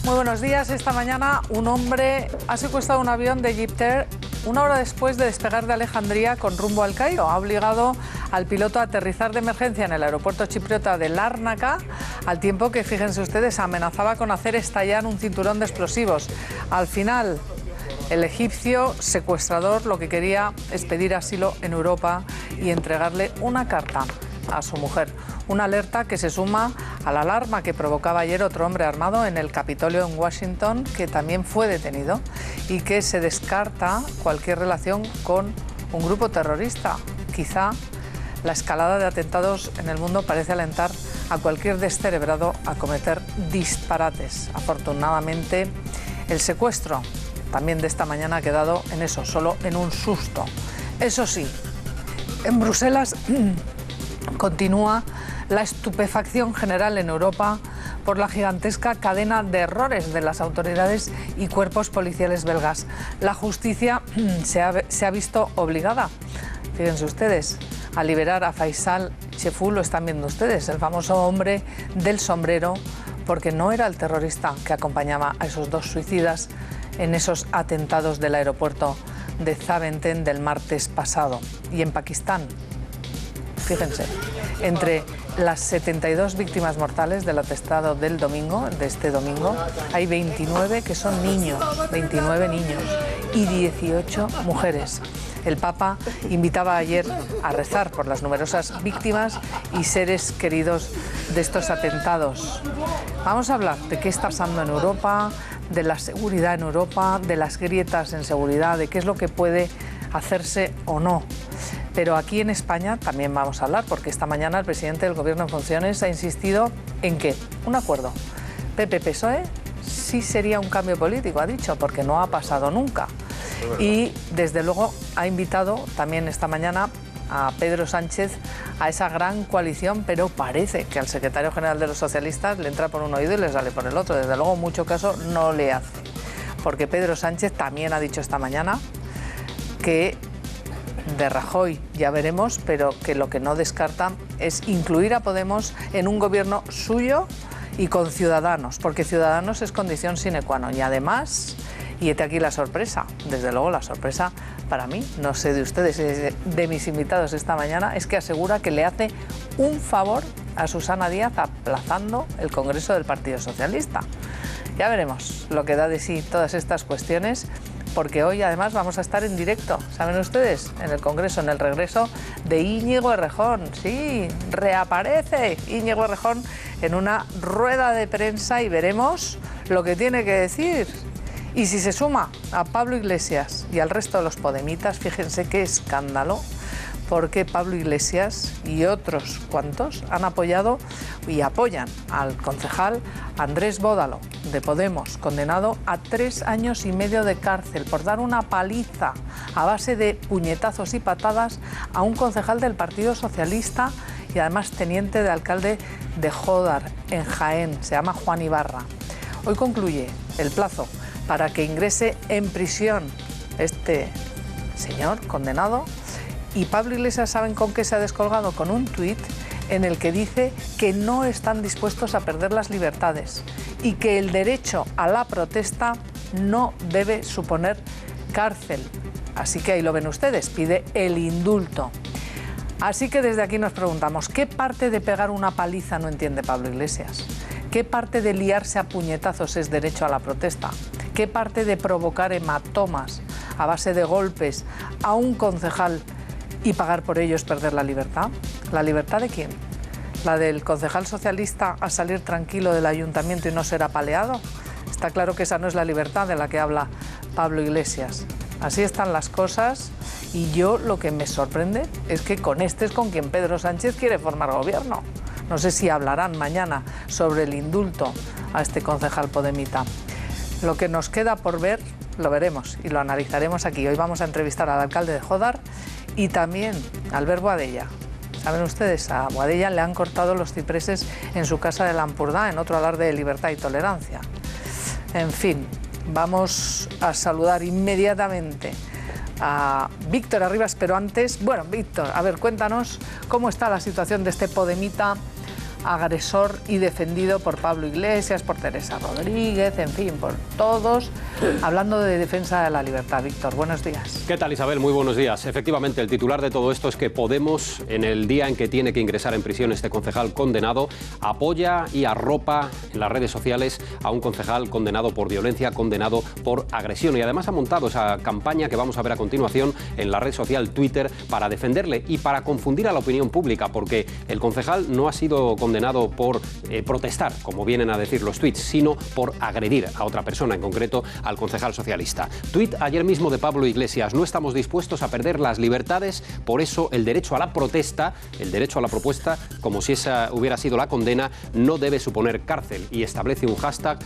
Muy buenos días. Esta mañana un hombre ha secuestrado un avión de Egyptair una hora después de despegar de Alejandría con rumbo al Cairo. Ha obligado al piloto a aterrizar de emergencia en el aeropuerto chipriota de Lárnaca, al tiempo que, fíjense ustedes, amenazaba con hacer estallar un cinturón de explosivos. Al final, el egipcio secuestrador lo que quería es pedir asilo en Europa y entregarle una carta a su mujer. Una alerta que se suma a la alarma que provocaba ayer otro hombre armado en el Capitolio en Washington, que también fue detenido y que se descarta cualquier relación con un grupo terrorista. Quizá la escalada de atentados en el mundo parece alentar a cualquier descerebrado a cometer disparates. Afortunadamente, el secuestro también de esta mañana ha quedado en eso, solo en un susto. Eso sí, en Bruselas continúa la estupefacción general en Europa por la gigantesca cadena de errores de las autoridades y cuerpos policiales belgas. La justicia se ha visto obligada, fíjense ustedes, a liberar a Faisal Chefou, lo están viendo ustedes, el famoso hombre del sombrero, porque no era el terrorista que acompañaba a esos dos suicidas en esos atentados del aeropuerto de Zaventem del martes pasado. Y en Pakistán, fíjense, entre las 72 víctimas mortales del atentado del domingo, de este domingo, hay 29 que son niños, 29 niños y 18 mujeres. El Papa invitaba ayer a rezar por las numerosas víctimas y seres queridos de estos atentados. Vamos a hablar de qué está pasando en Europa, de la seguridad en Europa, de las grietas en seguridad, de qué es lo que puede hacerse o no. Pero aquí en España también vamos a hablar, porque esta mañana el presidente del Gobierno en funciones ha insistido en que un acuerdo PP-PSOE sí sería un cambio político, ha dicho, porque no ha pasado nunca. Y desde luego ha invitado también esta mañana a Pedro Sánchez a esa gran coalición, pero parece que al secretario general de los socialistas le entra por un oído y le sale por el otro. Desde luego mucho caso no le hace, porque Pedro Sánchez también ha dicho esta mañana que de Rajoy ya veremos, pero que lo que no descarta es incluir a Podemos en un gobierno suyo y con Ciudadanos, porque Ciudadanos es condición sine qua non. Y además, y hete aquí la sorpresa, desde luego la sorpresa para mí, no sé de ustedes, de mis invitados esta mañana, es que asegura que le hace un favor a Susana Díaz aplazando el Congreso del Partido Socialista. Ya veremos lo que da de sí todas estas cuestiones, porque hoy además vamos a estar en directo, ¿saben ustedes? En el Congreso, en el regreso de Íñigo Errejón. Sí, reaparece Íñigo Errejón en una rueda de prensa y veremos lo que tiene que decir. Y si se suma a Pablo Iglesias y al resto de los podemitas, fíjense qué escándalo, porque Pablo Iglesias y otros cuantos han apoyado y apoyan al concejal Andrés Bódalo, de Podemos, condenado a 3 años y medio de cárcel por dar una paliza a base de puñetazos y patadas a un concejal del Partido Socialista y además teniente de alcalde de Jódar, en Jaén. Se llama Juan Ibarra. Hoy concluye el plazo para que ingrese en prisión este señor condenado. Y Pablo Iglesias, ¿saben con qué se ha descolgado? Con un tuit en el que dice que no están dispuestos a perder las libertades y que el derecho a la protesta no debe suponer cárcel. Así que ahí lo ven ustedes, pide el indulto. Así que desde aquí nos preguntamos, ¿qué parte de pegar una paliza no entiende Pablo Iglesias? ¿Qué parte de liarse a puñetazos es derecho a la protesta? ¿Qué parte de provocar hematomas a base de golpes a un concejal y pagar por ello es perder la libertad? ¿La libertad de quién? ¿La del concejal socialista a salir tranquilo del ayuntamiento y no ser apaleado? Está claro que esa no es la libertad de la que habla Pablo Iglesias. Así están las cosas y yo lo que me sorprende es que con este es con quien Pedro Sánchez quiere formar gobierno. No sé si hablarán mañana sobre el indulto a este concejal podemita. Lo que nos queda por ver lo veremos y lo analizaremos aquí. Hoy vamos a entrevistar al alcalde de Jódar y también a Albert Boadella, Saben ustedes, a Boadella le han cortado los cipreses en su casa de Lampurdá, en otro alarde de libertad y tolerancia. En fin, vamos a saludar inmediatamente a Víctor Arribas, pero antes, bueno, Víctor, a ver, cuéntanos cómo está la situación de este podemita agresor y defendido por Pablo Iglesias, por Teresa Rodríguez, en fin, por todos, hablando de defensa de la libertad. Víctor, buenos días. ¿Qué tal, Isabel? Muy buenos días. Efectivamente, el titular de todo esto es que Podemos, en el día en que tiene que ingresar en prisión este concejal condenado, apoya y arropa en las redes sociales a un concejal condenado por violencia, condenado por agresión. Y además ha montado esa campaña que vamos a ver a continuación en la red social Twitter para defenderle y para confundir a la opinión pública, porque el concejal no ha sido condenado por protestar, como vienen a decir los tweets, sino por agredir a otra persona, en concreto al concejal socialista. Tuit ayer mismo de Pablo Iglesias: no estamos dispuestos a perder las libertades, por eso el derecho a la protesta, el derecho a la propuesta, como si esa hubiera sido la condena, no debe suponer cárcel, y establece un hashtag: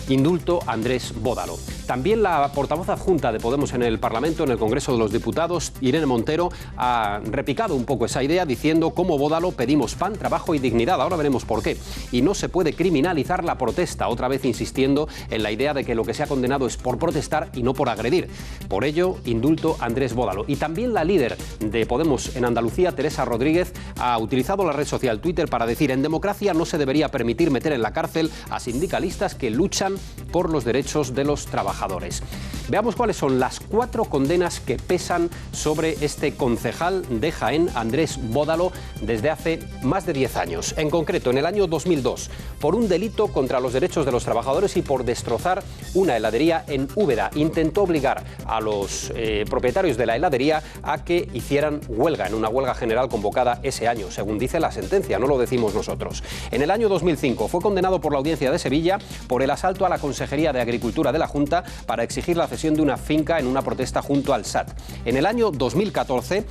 indulto Andrés Bódalo. También la portavoz adjunta de Podemos en el Parlamento, en el Congreso de los Diputados, Irene Montero, ha replicado un poco esa idea diciendo: como Bódalo pedimos pan, trabajo y dignidad. Ahora veremos por qué. Y no se puede criminalizar la protesta, otra vez insistiendo en la idea de que lo que se ha condenado es por protestar y no por agredir. Por ello, indulto Andrés Bódalo. Y también la líder de Podemos en Andalucía, Teresa Rodríguez, ha utilizado la red social Twitter para decir: en democracia no se debería permitir meter en la cárcel a sindicalistas que luchan por los derechos de los trabajadores. Veamos cuáles son las 4 condenas que pesan sobre este concejal de Jaén, Andrés Bódalo, desde hace más de 10 años. En concreto, en el año 2002, por un delito contra los derechos de los trabajadores y por destrozar una heladería en Úbeda. Intentó obligar a los propietarios de la heladería a que hicieran huelga, en una huelga general convocada ese año, según dice la sentencia, no lo decimos nosotros. En el año 2005 fue condenado por la Audiencia de Sevilla por el asalto a la Consejería de Agricultura de la Junta para exigir la cesión de una finca en una protesta junto al SAT. En el año 2014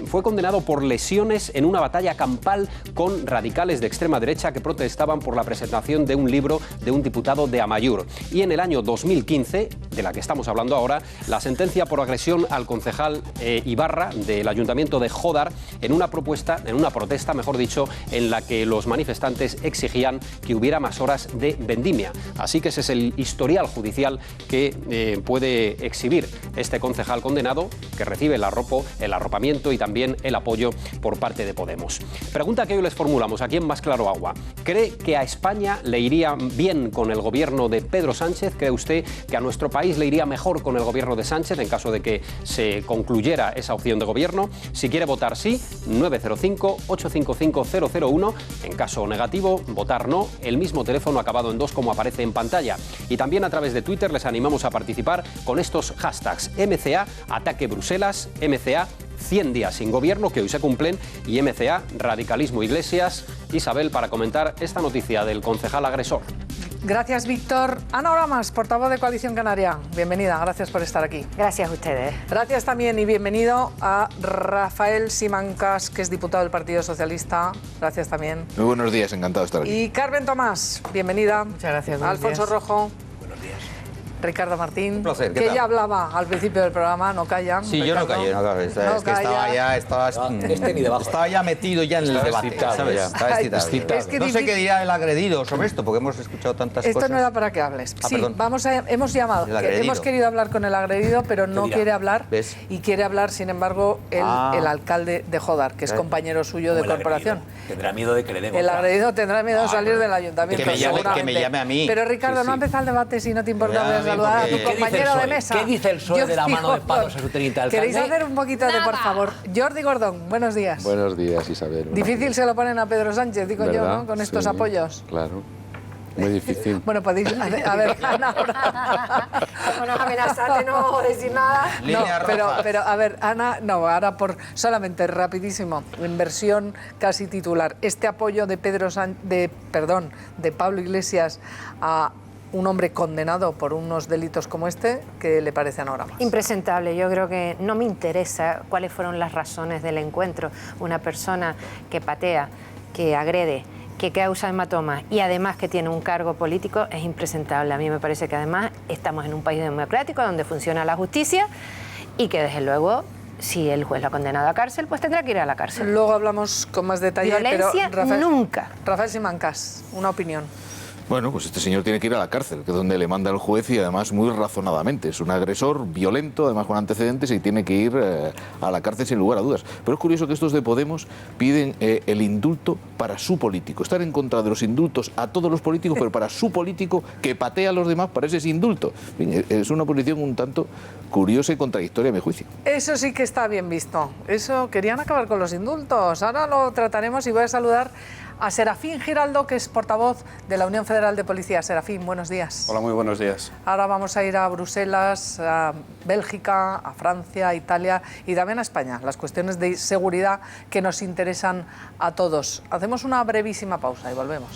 fue condenado por lesiones en una batalla campal con radicales de extrema derecha que protestaban por la presentación de un libro de un diputado de Amaiur. Y en el año 2015, de la que estamos hablando ahora, la sentencia por agresión al concejal Ibarra del Ayuntamiento de Jódar en una protesta, mejor dicho, en la que los manifestantes exigían que hubiera más horas de vendimia. Así que ese es el historial judicial que puede exhibir este concejal condenado, que recibe el arropamiento y también el apoyo por parte de Podemos. Pregunta que hoy les formulamos aquí en Más Claro Agua: ¿cree que a España le iría bien con el gobierno de Pedro Sánchez? ¿Cree usted que a nuestro país le iría mejor con el gobierno de Sánchez en caso de que se concluyera esa opción de gobierno? Si quiere votar sí, 905-855-001. En caso negativo, votar no, el mismo teléfono acabado en 2 como aparece en pantalla. Y también a través de Twitter les animamos a participar con estos hashtags: MCA Ataque Bruselas, MCA 100 días sin gobierno, que hoy se cumplen, y MCA Radicalismo Iglesias. Isabel, para comentar esta noticia del concejal agresor. Gracias, Víctor. Ana Oramas, portavoz de Coalición Canaria. Bienvenida, gracias por estar aquí. Gracias a ustedes. Gracias también y bienvenido a Rafael Simancas, que es diputado del Partido Socialista. Gracias también. Muy buenos días, encantado de estar aquí. Y Carmen Tomás, bienvenida. Muchas gracias. Alfonso Rojo. Ricardo Martín, Un placer, que tal? ya hablaba al principio del programa, no callan. Sí, Ricardo. yo no callé, es que estaba ya metido ya en el debate, excitado, ¿sabes? ya. Estaba excitado. Es que No sé qué dirá el agredido sobre esto, porque hemos escuchado tantas Esto cosas. no era para que hables. Sí, perdón. hemos llamado, El agredido. hemos querido hablar con el agredido, pero no dirá? quiere hablar. ¿Ves? Y quiere hablar, sin embargo, el alcalde de Jódar, que es compañero suyo de corporación. Tendrá miedo de que le den El otra. agredido tendrá miedo de salir del ayuntamiento. Que me seguramente. llame a mí. Pero Ricardo, Sí, no ha sí. empezado el debate si no te importa. Me Voy a llame a mí saludar a tu porque- compañero de mesa. ¿Qué dice el PSOE de la Jordi mano de palos Gordón. a su teniente alcalde? ¿Queréis hacer un poquito de, por favor? Jordi Gordón, buenos días. Buenos días, Isabel. Difícil se lo ponen a Pedro Sánchez, digo yo, ¿Verdad? ¿no? Con estos Sí, apoyos. Claro, muy difícil. Bueno, podéis... A ver, Ana, ahora... No nos amenazaste, no vamos a decir nada. No, Líneas rojas. pero a ver, Ana, no, ahora por solamente rapidísimo, en versión casi titular, este apoyo de de Pablo Iglesias a un hombre condenado por unos delitos como este, ¿qué le parece a Nora más? Impresentable. Yo creo que no me interesa cuáles fueron las razones del encuentro. Una persona que patea, que agrede, que causa hematomas y además que tiene un cargo político es impresentable. A mí me parece que además estamos en un país democrático donde funciona la justicia y que desde luego si el juez lo ha condenado a cárcel, pues tendrá que ir a la cárcel. Luego hablamos con más detalle. Violencia, pero Rafael, nunca. Rafael Simancas, una opinión. Bueno, pues este señor tiene que ir a la cárcel, que es donde le manda el juez, y además muy razonadamente. Es un agresor violento, además con antecedentes, y tiene que ir a la cárcel sin lugar a dudas. Pero es curioso que estos de Podemos piden el indulto para su político. Están en contra de los indultos a todos los políticos, pero para su político que patea a los demás parece ese indulto. Es una posición un tanto curiosa y contradictoria a mi juicio. Eso sí que está bien visto. Eso, querían acabar con los indultos. Ahora lo trataremos y voy a saludar a Serafín Giraldo, que es portavoz de la Unión Federal de Policía. Serafín, buenos días. Hola, muy buenos días. Ahora vamos a ir a Bruselas, a Bélgica, a Francia, a Italia y también a España. Las cuestiones de seguridad que nos interesan a todos. Hacemos una brevísima pausa y volvemos.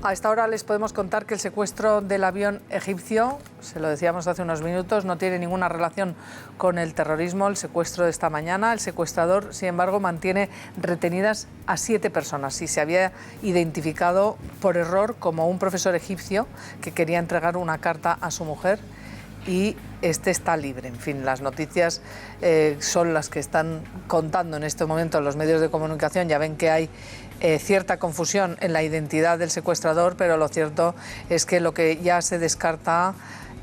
A esta hora les podemos contar que el secuestro del avión egipcio, se lo decíamos hace unos minutos, no tiene ninguna relación con el terrorismo, el secuestro de esta mañana. El secuestrador, sin embargo, mantiene retenidas a 7 personas y se había identificado por error como un profesor egipcio que quería entregar una carta a su mujer y este está libre. En fin, las noticias son las que están contando en este momento los medios de comunicación. Ya ven que hay cierta confusión en la identidad del secuestrador, pero lo cierto es que lo que ya se descarta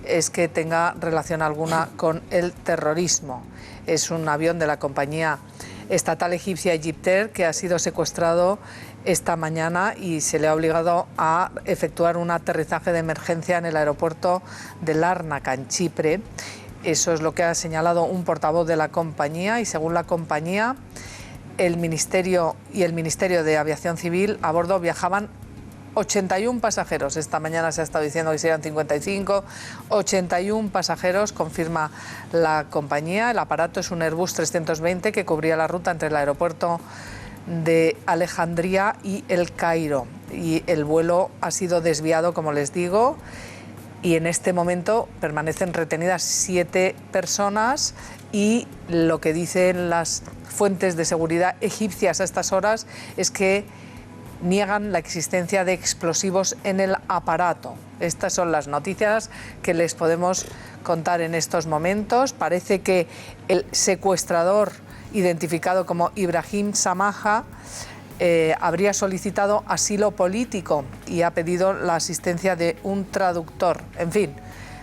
es que tenga relación alguna con el terrorismo. Es un avión de la compañía estatal egipcia Egyptair que ha sido secuestrado esta mañana y se le ha obligado a efectuar un aterrizaje de emergencia en el aeropuerto de Lárnaca, en Chipre. Eso es lo que ha señalado un portavoz de la compañía y según la compañía, el Ministerio de Aviación Civil a bordo viajaban 81 pasajeros. Esta mañana se ha estado diciendo que serían 55, 81 pasajeros, confirma la compañía. El aparato es un Airbus 320 que cubría la ruta entre el aeropuerto de Alejandría y El Cairo. Y el vuelo ha sido desviado, como les digo, y en este momento permanecen retenidas 7 personas y lo que dicen las fuentes de seguridad egipcias a estas horas es que niegan la existencia de explosivos en el aparato. Estas son las noticias que les podemos contar en estos momentos. Parece que el secuestrador, identificado como Ibrahim Samaha, habría solicitado asilo político y ha pedido la asistencia de un traductor. En fin,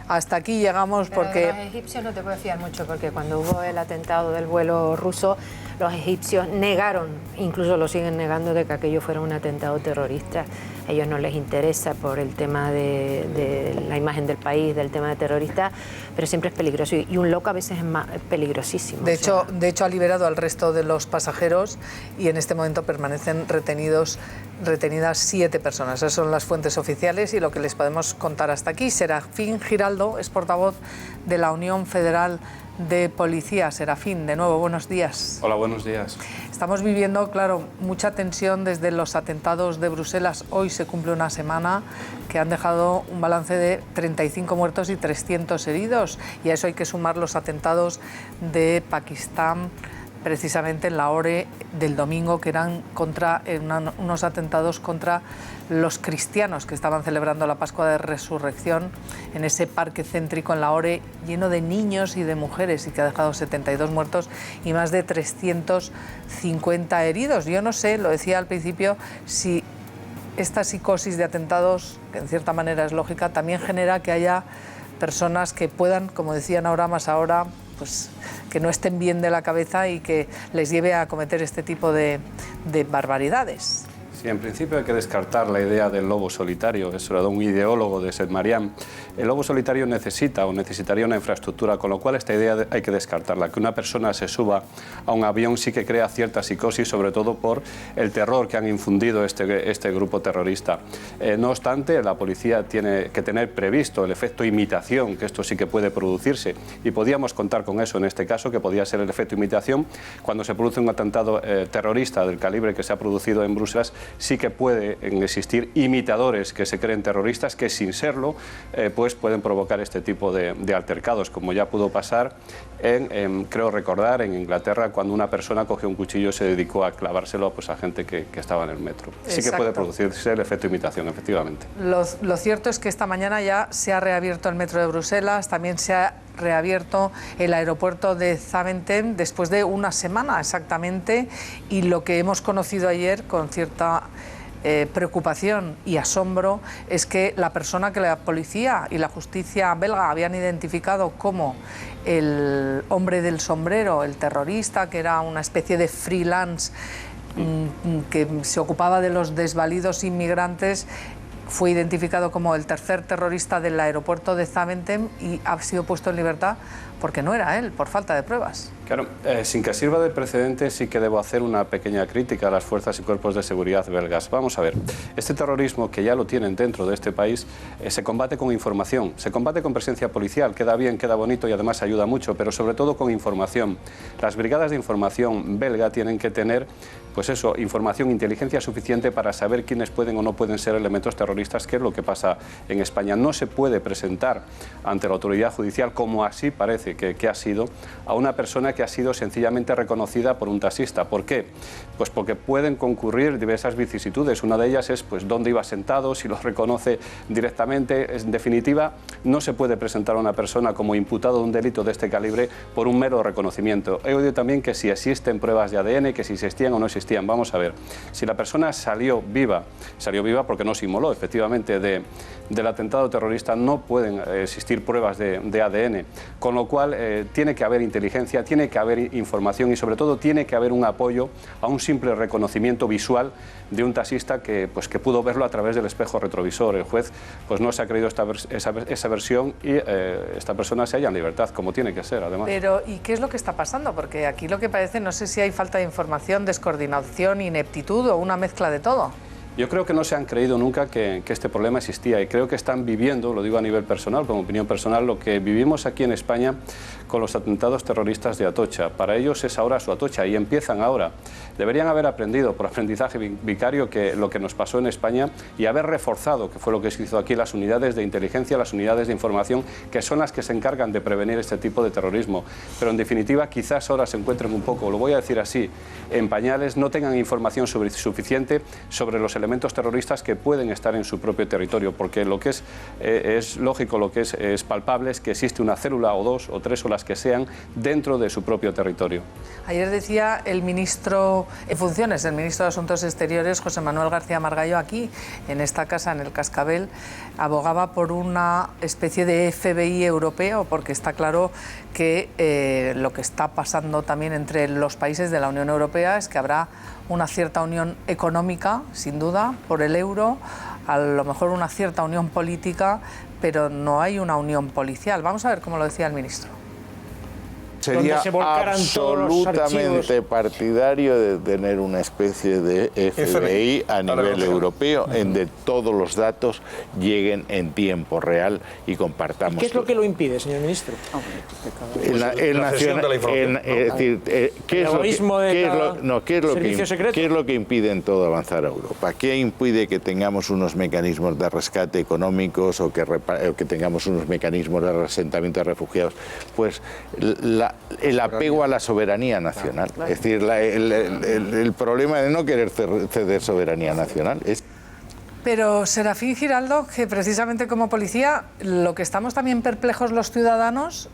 hasta aquí llegamos porque... Los egipcios no te puedes fiar mucho porque cuando hubo el atentado del vuelo ruso, los egipcios negaron, incluso lo siguen negando, de que aquello fuera un atentado terrorista. A ellos no les interesa por el tema de la imagen del país, del tema de terrorista, pero siempre es peligroso y un loco a veces es peligrosísimo. De hecho ha liberado al resto de los pasajeros y en este momento permanecen retenidas 7 personas. Esas son las fuentes oficiales y lo que les podemos contar hasta aquí. Serafín Giraldo es portavoz de la Unión Federal de Policía. Serafín, de nuevo, buenos días. Hola, buenos días. Estamos viviendo, claro, mucha tensión desde los atentados de Bruselas. Hoy se cumple una semana que han dejado un balance de 35 muertos y 300 heridos. Y a eso hay que sumar los atentados de Pakistán, precisamente en la hora del domingo, que eran unos atentados contra los cristianos que estaban celebrando la Pascua de Resurrección en ese parque céntrico en Lahore, lleno de niños y de mujeres, y que ha dejado 72 muertos y más de 350 heridos. Yo no sé, lo decía al principio, si esta psicosis de atentados, que en cierta manera es lógica, también genera que haya personas que puedan, como decían ahora más ahora, pues que no estén bien de la cabeza y que les lleve a cometer este tipo de barbaridades. Sí, en principio hay que descartar la idea del lobo solitario. Eso era de un ideólogo de Seth Mariam. El lobo solitario necesitaría una infraestructura, con lo cual esta idea hay que descartarla. Que una persona se suba a un avión sí que crea cierta psicosis, sobre todo por el terror que han infundido este grupo terrorista. No obstante, la policía tiene que tener previsto el efecto imitación, que esto sí que puede producirse, y podíamos contar con eso en este caso, que podía ser el efecto imitación cuando se produce un atentado terrorista del calibre que se ha producido en Bruselas, sí que pueden existir imitadores que se creen terroristas que sin serlo pues pueden provocar este tipo de altercados, como ya pudo pasar creo recordar, en Inglaterra, cuando una persona cogió un cuchillo y se dedicó a clavárselo pues, a gente que estaba en el metro. Sí que puede producirse el efecto imitación, efectivamente. Lo cierto es que esta mañana ya se ha reabierto el metro de Bruselas, también se ha reabierto el aeropuerto de Zaventem después de una semana exactamente, y lo que hemos conocido ayer con cierta preocupación y asombro es que la persona que la policía y la justicia belga habían identificado como el hombre del sombrero, el terrorista, que era una especie de freelance que se ocupaba de los desvalidos inmigrantes, fue identificado como el tercer terrorista del aeropuerto de Zaventem y ha sido puesto en libertad porque no era él, por falta de pruebas. Claro, sin que sirva de precedente, sí que debo hacer una pequeña crítica a las fuerzas y cuerpos de seguridad belgas. Vamos a ver, este terrorismo, que ya lo tienen dentro de este país, se combate con información, se combate con presencia policial, queda bien, queda bonito y además ayuda mucho, pero sobre todo con información. Las brigadas de información belga tienen que tener, pues eso, información, inteligencia suficiente para saber quiénes pueden o no pueden ser elementos terroristas, que es lo que pasa en España. No se puede presentar ante la autoridad judicial, como así parece que ha sido, a una persona que ha sido sencillamente reconocida por un taxista. ¿Por qué? Pues porque pueden concurrir diversas vicisitudes. Una de ellas es pues dónde iba sentado, si lo reconoce directamente. En definitiva, no se puede presentar a una persona como imputado de un delito de este calibre por un mero reconocimiento. He oído también que si existen pruebas de ADN, que si existían o no existían. Vamos a ver, si la persona salió viva porque no se inmoló efectivamente del atentado terrorista, no pueden existir pruebas de ADN, con lo cual tiene que haber inteligencia, tiene que haber información y sobre todo tiene que haber un apoyo a un simple reconocimiento visual de un taxista que pudo verlo a través del espejo retrovisor. El juez pues no se ha creído esa versión y esta persona se halla en libertad, como tiene que ser además. Pero ¿y qué es lo que está pasando? Porque aquí lo que parece, no sé si hay falta de información, descoordinación, ineptitud o una mezcla de todo. Yo creo que no se han creído nunca que este problema existía y creo que están viviendo, lo digo a nivel personal, como opinión personal, lo que vivimos aquí en España con los atentados terroristas de Atocha. Para ellos es ahora su Atocha y empiezan ahora. Deberían haber aprendido por aprendizaje vicario que lo que nos pasó en España y haber reforzado, que fue lo que se hizo aquí, las unidades de inteligencia, las unidades de información, que son las que se encargan de prevenir este tipo de terrorismo. Pero en definitiva quizás ahora se encuentren un poco, lo voy a decir así, en pañales, no tengan información suficiente sobre los elementos terroristas que pueden estar en su propio territorio, porque lo que es lógico, lo que es palpable es que existe una célula o dos o tres o las que sean dentro de su propio territorio. Ayer decía el ministro en funciones, el ministro de Asuntos Exteriores, José Manuel García Margallo, aquí en esta casa, en el Cascabel, abogaba por una especie de FBI europeo, porque está claro que lo que está pasando también entre los países de la Unión Europea es que habrá una cierta unión económica, sin duda, por el euro, a lo mejor una cierta unión política, pero no hay una unión policial. Vamos a ver cómo lo decía el ministro. Sería absolutamente partidario de tener una especie de FBI a nivel europeo, en donde todos los datos lleguen en tiempo real y compartamos. ¿Qué es lo que lo impide, señor ministro? ¿Qué es lo que impide en todo avanzar a Europa? ¿Qué impide que tengamos unos mecanismos de rescate económicos o que tengamos unos mecanismos de asentamiento de refugiados? Pues el apego a la soberanía nacional. Es decir, el problema de no querer ceder soberanía nacional es... Pero Serafín Giraldo, que precisamente como policía, lo que estamos también perplejos los ciudadanos,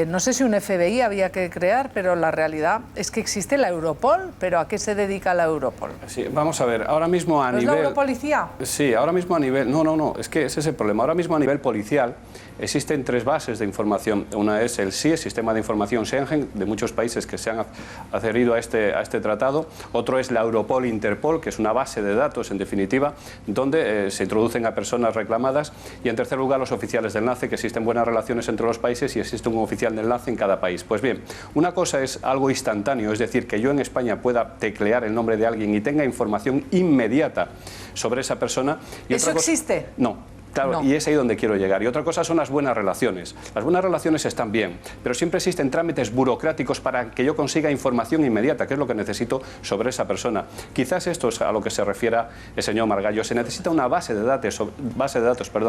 no sé si un FBI había que crear, pero la realidad es que existe la Europol, pero ¿a qué se dedica la Europol? Sí, vamos a ver, ahora mismo a nivel... ¿No es la Europolicía? Sí, ahora mismo a nivel... No, es que ese es el problema. Ahora mismo a nivel policial existen tres bases de información. Una es el SIE, Sistema de Información Schengen, de muchos países que se han adherido a este tratado. Otro es la Europol Interpol, que es una base de datos, en definitiva, donde se introducen a personas reclamadas. Y en tercer lugar, los oficiales de enlace, que existen buenas relaciones entre los países y existe un oficial de enlace en cada país. Pues bien, una cosa es algo instantáneo, es decir, que yo en España pueda teclear el nombre de alguien y tenga información inmediata sobre esa persona. Y ¿Eso existe? No. Claro, No. y es ahí donde quiero llegar. Y otra cosa son las buenas relaciones. Las buenas relaciones están bien, pero siempre existen trámites burocráticos para que yo consiga información inmediata, que es lo que necesito sobre esa persona. Quizás esto es a lo que se refiera el señor Margallo. Se necesita una base de datos,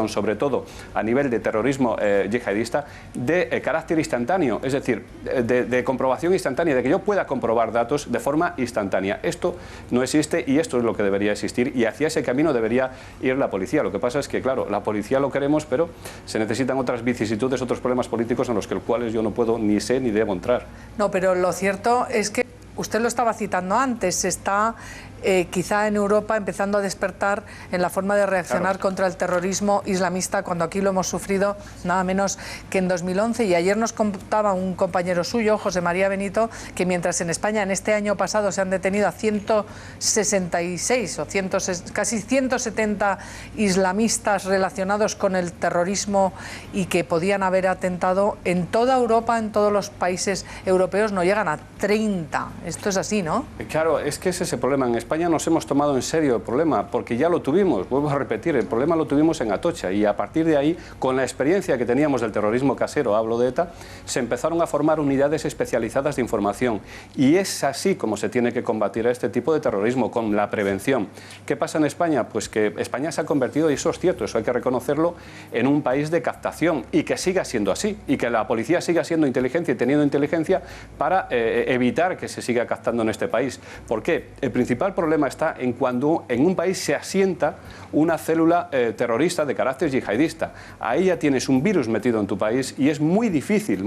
sobre todo a nivel de terrorismo yihadista, de carácter instantáneo, es decir, de comprobación instantánea, de que yo pueda comprobar datos de forma instantánea. Esto no existe y esto es lo que debería existir, y hacia ese camino debería ir la policía. Lo que pasa es que, claro, la policía lo queremos, pero se necesitan otras vicisitudes, otros problemas políticos en los cuales yo no puedo ni sé ni debo entrar. No, pero lo cierto es que usted lo estaba citando antes, se está quizá en Europa empezando a despertar en la forma de reaccionar contra el terrorismo islamista, cuando aquí lo hemos sufrido nada menos que en 2011. Y ayer nos contaba un compañero suyo, José María Benito, que mientras en España en este año pasado se han detenido a 166 o casi 170 islamistas relacionados con el terrorismo y que podían haber atentado, en toda Europa, en todos los países europeos no llegan a 30. Esto es así, ¿no? Claro, es que ese es el problema. En España nos hemos tomado en serio el problema, porque ya lo tuvimos, vuelvo a repetir, el problema lo tuvimos en Atocha, y a partir de ahí, con la experiencia que teníamos del terrorismo casero, hablo de ETA, se empezaron a formar unidades especializadas de información, y es así como se tiene que combatir a este tipo de terrorismo, con la prevención. ¿Qué pasa en España? Pues que España se ha convertido, y eso es cierto, eso hay que reconocerlo, en un país de captación, y que siga siendo así, y que la policía siga siendo inteligencia y teniendo inteligencia para evitar que se siga captando en este país. ¿Por qué? El principal problema está en cuando en un país se asienta una célula terrorista de carácter yihadista. Ahí ya tienes un virus metido en tu país y es muy difícil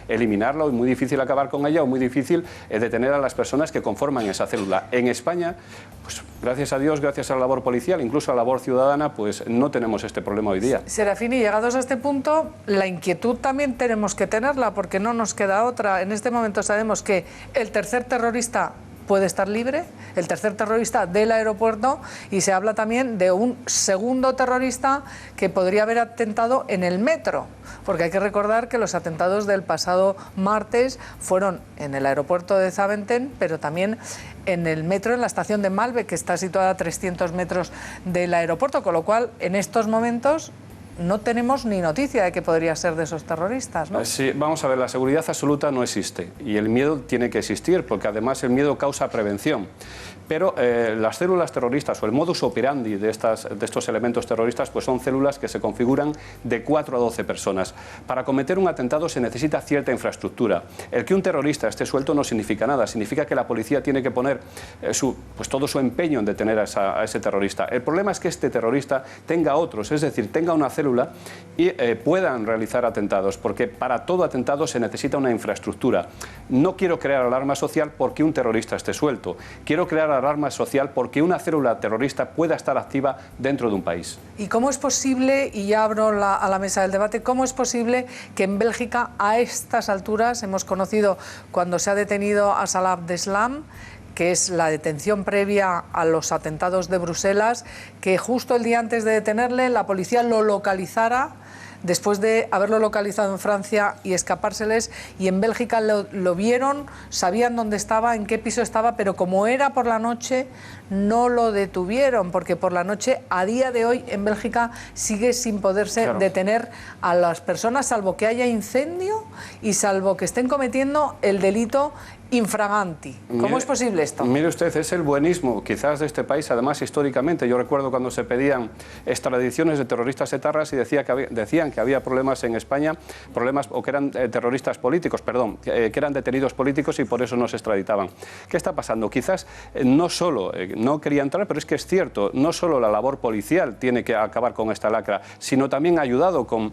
eliminarlo, y muy difícil acabar con ella, o muy difícil detener a las personas que conforman esa célula. En España, pues gracias a Dios, gracias a la labor policial, incluso a la labor ciudadana, pues no tenemos este problema hoy día. Serafini, llegados a este punto, la inquietud también tenemos que tenerla, porque no nos queda otra. En este momento sabemos que el tercer terrorista puede estar libre, el tercer terrorista del aeropuerto, y se habla también de un segundo terrorista que podría haber atentado en el metro, porque hay que recordar que los atentados del pasado martes fueron en el aeropuerto de Zaventem, pero también en el metro, en la estación de Malbec, que está situada a 300 metros del aeropuerto, con lo cual en estos momentos no tenemos ni noticia de que podría ser de esos terroristas, ¿no? Sí, vamos a ver, la seguridad absoluta no existe, y el miedo tiene que existir, porque además el miedo causa prevención. Pero las células terroristas, o el modus operandi de estos elementos terroristas, pues son células que se configuran de 4 a 12 personas. Para cometer un atentado se necesita cierta infraestructura. El que un terrorista esté suelto no significa nada, significa que la policía tiene que poner pues todo su empeño en detener a ese terrorista. El problema es que este terrorista tenga otros, es decir, tenga una célula y puedan realizar atentados, porque para todo atentado se necesita una infraestructura. No quiero crear alarma social porque un terrorista esté suelto, quiero crear alarma social porque una célula terrorista pueda estar activa dentro de un país. ¿Y cómo es posible, y ya abro a la mesa del debate, cómo es posible que en Bélgica a estas alturas, hemos conocido cuando se ha detenido a Salah Abdeslam, que es la detención previa a los atentados de Bruselas, que justo el día antes de detenerle la policía lo localizara, después de haberlo localizado en Francia y escapárseles, y en Bélgica lo vieron, sabían dónde estaba, en qué piso estaba, pero como era por la noche, no lo detuvieron, porque por la noche, a día de hoy, en Bélgica sigue sin poderse detener a las personas, salvo que haya incendio y salvo que estén cometiendo el delito infraganti. ¿Cómo es posible esto? Mire usted, es el buenismo quizás de este país, además históricamente. Yo recuerdo cuando se pedían extradiciones de terroristas etarras y decían que había problemas en España, o que eran terroristas políticos, perdón, que eran detenidos políticos y por eso no se extraditaban. ¿Qué está pasando? Quizás no solo, no quería entrar, pero es que es cierto, no solo la labor policial tiene que acabar con esta lacra, sino también ayudado con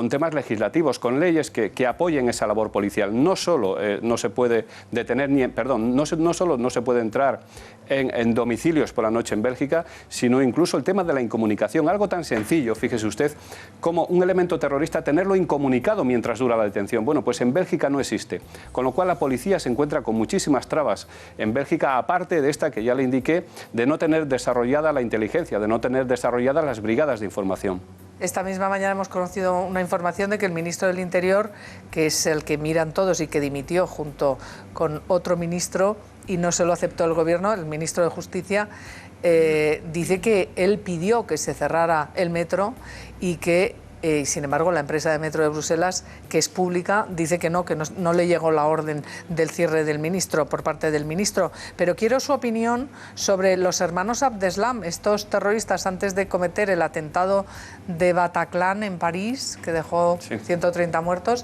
temas legislativos, con leyes que apoyen esa labor policial. No solo no se puede detener, no solo no se puede entrar en domicilios por la noche en Bélgica, sino incluso el tema de la incomunicación, algo tan sencillo, fíjese usted, como un elemento terrorista tenerlo incomunicado mientras dura la detención. Bueno, pues en Bélgica no existe, con lo cual la policía se encuentra con muchísimas trabas en Bélgica, aparte de esta que ya le indiqué, de no tener desarrollada la inteligencia, de no tener desarrolladas las brigadas de información. Esta misma mañana hemos conocido una información de que el ministro del Interior, que es el que miran todos y que dimitió junto con otro ministro, y no se lo aceptó el Gobierno, el ministro de Justicia dice que él pidió que se cerrara el metro y que sin embargo, la empresa de metro de Bruselas, que es pública, dice que no le llegó la orden del cierre del ministro por parte del ministro. Pero quiero su opinión sobre los hermanos Abdeslam, estos terroristas antes de cometer el atentado de Bataclan en París, que dejó 130 muertos.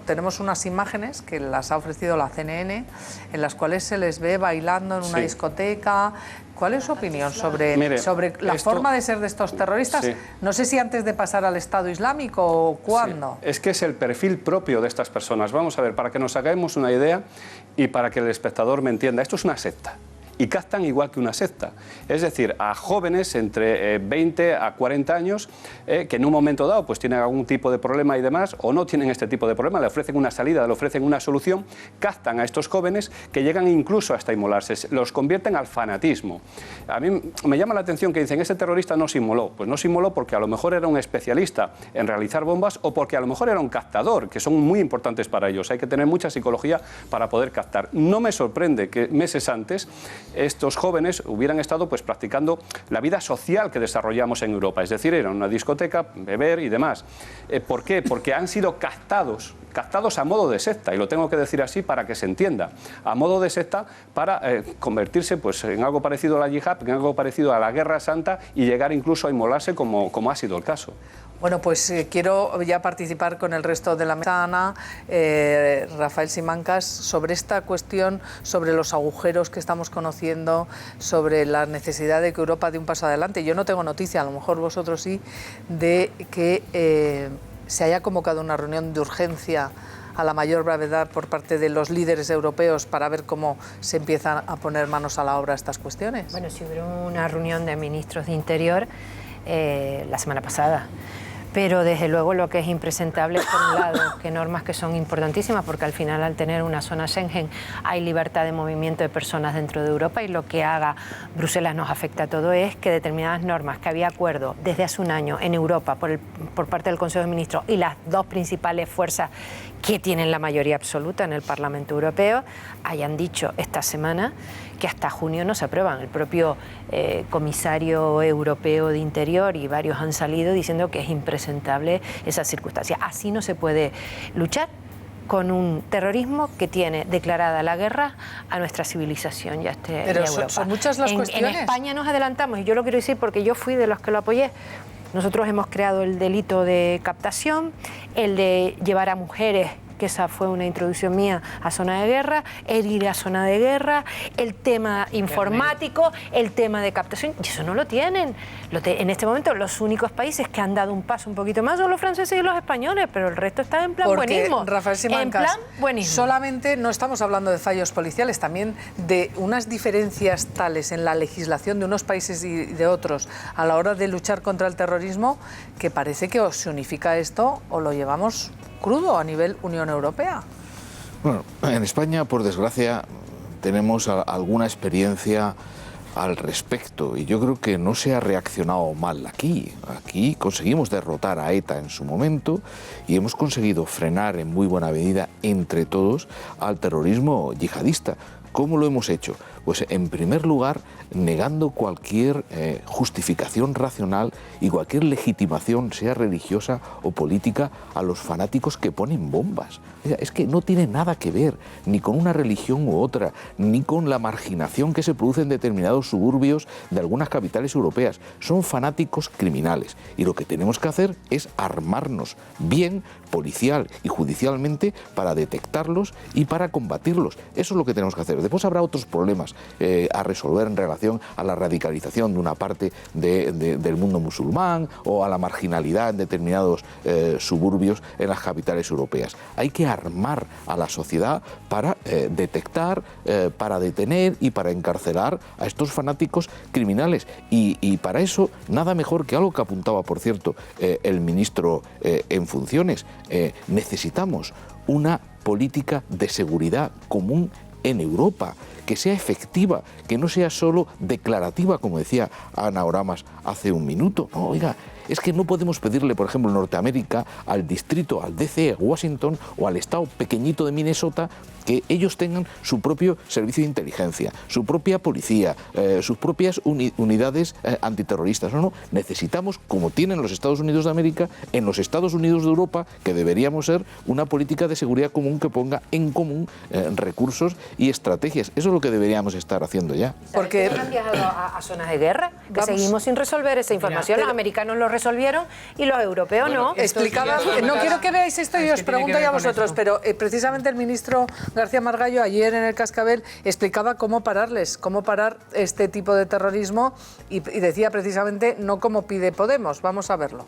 Tenemos unas imágenes que las ha ofrecido la CNN, en las cuales se les ve bailando en una discoteca. ¿Cuál es su opinión sobre la forma de ser de estos terroristas? No sé si antes de pasar al Estado Islámico o cuándo. Es que es el perfil propio de estas personas. Vamos a ver, para que nos hagamos una idea y para que el espectador me entienda, esto es una secta. Y captan igual que una secta. Es decir, a jóvenes entre 20 a 40 años que en un momento dado pues tienen algún tipo de problema y demás, o no tienen este tipo de problema, le ofrecen una salida, le ofrecen una solución, captan a estos jóvenes que llegan incluso hasta inmolarse, los convierten al fanatismo. A mí me llama la atención que dicen, ese terrorista no se inmoló. Pues no se inmoló porque a lo mejor era un especialista en realizar bombas o porque a lo mejor era un captador, que son muy importantes para ellos. Hay que tener mucha psicología para poder captar. No me sorprende que meses antes estos jóvenes hubieran estado pues practicando la vida social que desarrollamos en Europa, es decir, ir a una discoteca, beber y demás. ¿Por qué? Porque han sido captados a modo de secta, y lo tengo que decir así para que se entienda, a modo de secta para convertirse pues en algo parecido a la yihad, en algo parecido a la guerra santa y llegar incluso a inmolarse como ha sido el caso. Bueno, pues quiero ya participar con el resto de la mesa, Ana, Rafael Simancas, sobre esta cuestión, sobre los agujeros que estamos conociendo, sobre la necesidad de que Europa dé un paso adelante. Yo no tengo noticia, a lo mejor vosotros sí, de que se haya convocado una reunión de urgencia a la mayor brevedad por parte de los líderes europeos para ver cómo se empiezan a poner manos a la obra estas cuestiones. Bueno, sí hubo una reunión de ministros de Interior la semana pasada. Pero desde luego lo que es impresentable es, por un lado, que normas que son importantísimas, porque al final al tener una zona Schengen hay libertad de movimiento de personas dentro de Europa, y lo que haga Bruselas nos afecta a todo, es que determinadas normas que había acuerdo desde hace un año en Europa por parte del Consejo de Ministros y las dos principales fuerzas que tienen la mayoría absoluta en el Parlamento Europeo hayan dicho esta semana que hasta junio no se aprueban. El propio comisario europeo de Interior y varios han salido diciendo que es impresentable esa circunstancia. Así no se puede luchar con un terrorismo que tiene declarada la guerra a nuestra civilización y a Europa. Son muchas las cuestiones. En España nos adelantamos, y yo lo quiero decir porque yo fui de los que lo apoyé. Nosotros hemos creado el delito de captación, el de llevar a mujeres, que esa fue una introducción mía, a zona de guerra, el ir a zona de guerra, el tema informático, el tema de captación, y eso no lo tienen. En este momento los únicos países que han dado un paso un poquito más son los franceses y los españoles, pero el resto está en plan buenismo. Rafael Simancas, en plan buenismo. Solamente no estamos hablando de fallos policiales, también de unas diferencias tales en la legislación de unos países y de otros a la hora de luchar contra el terrorismo, que parece que o se unifica esto o lo llevamos crudo a nivel Unión Europea. Bueno, en España, por desgracia, tenemos alguna experiencia al respecto, y yo creo que no se ha reaccionado mal aquí. Aquí conseguimos derrotar a ETA en su momento y hemos conseguido frenar en muy buena medida entre todos al terrorismo yihadista. ¿Cómo lo hemos hecho? Pues en primer lugar, negando cualquier justificación racional y cualquier legitimación, sea religiosa o política, a los fanáticos que ponen bombas. Es que no tiene nada que ver ni con una religión u otra, ni con la marginación que se produce en determinados suburbios de algunas capitales europeas. Son fanáticos criminales, y lo que tenemos que hacer es armarnos bien, policial y judicialmente, para detectarlos y para combatirlos. Eso es lo que tenemos que hacer. Después habrá otros problemas a resolver en relación a la radicalización de una parte del mundo musulmán o a la marginalidad en determinados suburbios en las capitales europeas. Hay que armar a la sociedad para detectar, para detener y para encarcelar a estos fanáticos criminales. Y para eso, nada mejor que algo que apuntaba, por cierto, el ministro en funciones. Necesitamos una política de seguridad común en Europa, que sea efectiva, que no sea solo declarativa, como decía Ana Oramas hace un minuto. No, oiga, es que no podemos pedirle, por ejemplo, en Norteamérica, al distrito, al DC, a Washington o al estado pequeñito de Minnesota, que ellos tengan su propio servicio de inteligencia, su propia policía, sus propias unidades antiterroristas. No, necesitamos, como tienen los Estados Unidos de América, en los Estados Unidos de Europa, que deberíamos ser una política de seguridad común que ponga en común recursos y estrategias. Eso es lo que deberíamos estar haciendo ya. Porque han viajado a zonas de guerra, que seguimos sin resolver esa información. Los americanos lo resolvieron y los europeos no. Explicaba, no quiero que veáis esto y os pregunto ya a vosotros, pero precisamente el ministro García Margallo ayer en el Cascabel explicaba cómo pararles, cómo parar este tipo de terrorismo y decía precisamente no como pide Podemos. Vamos a verlo.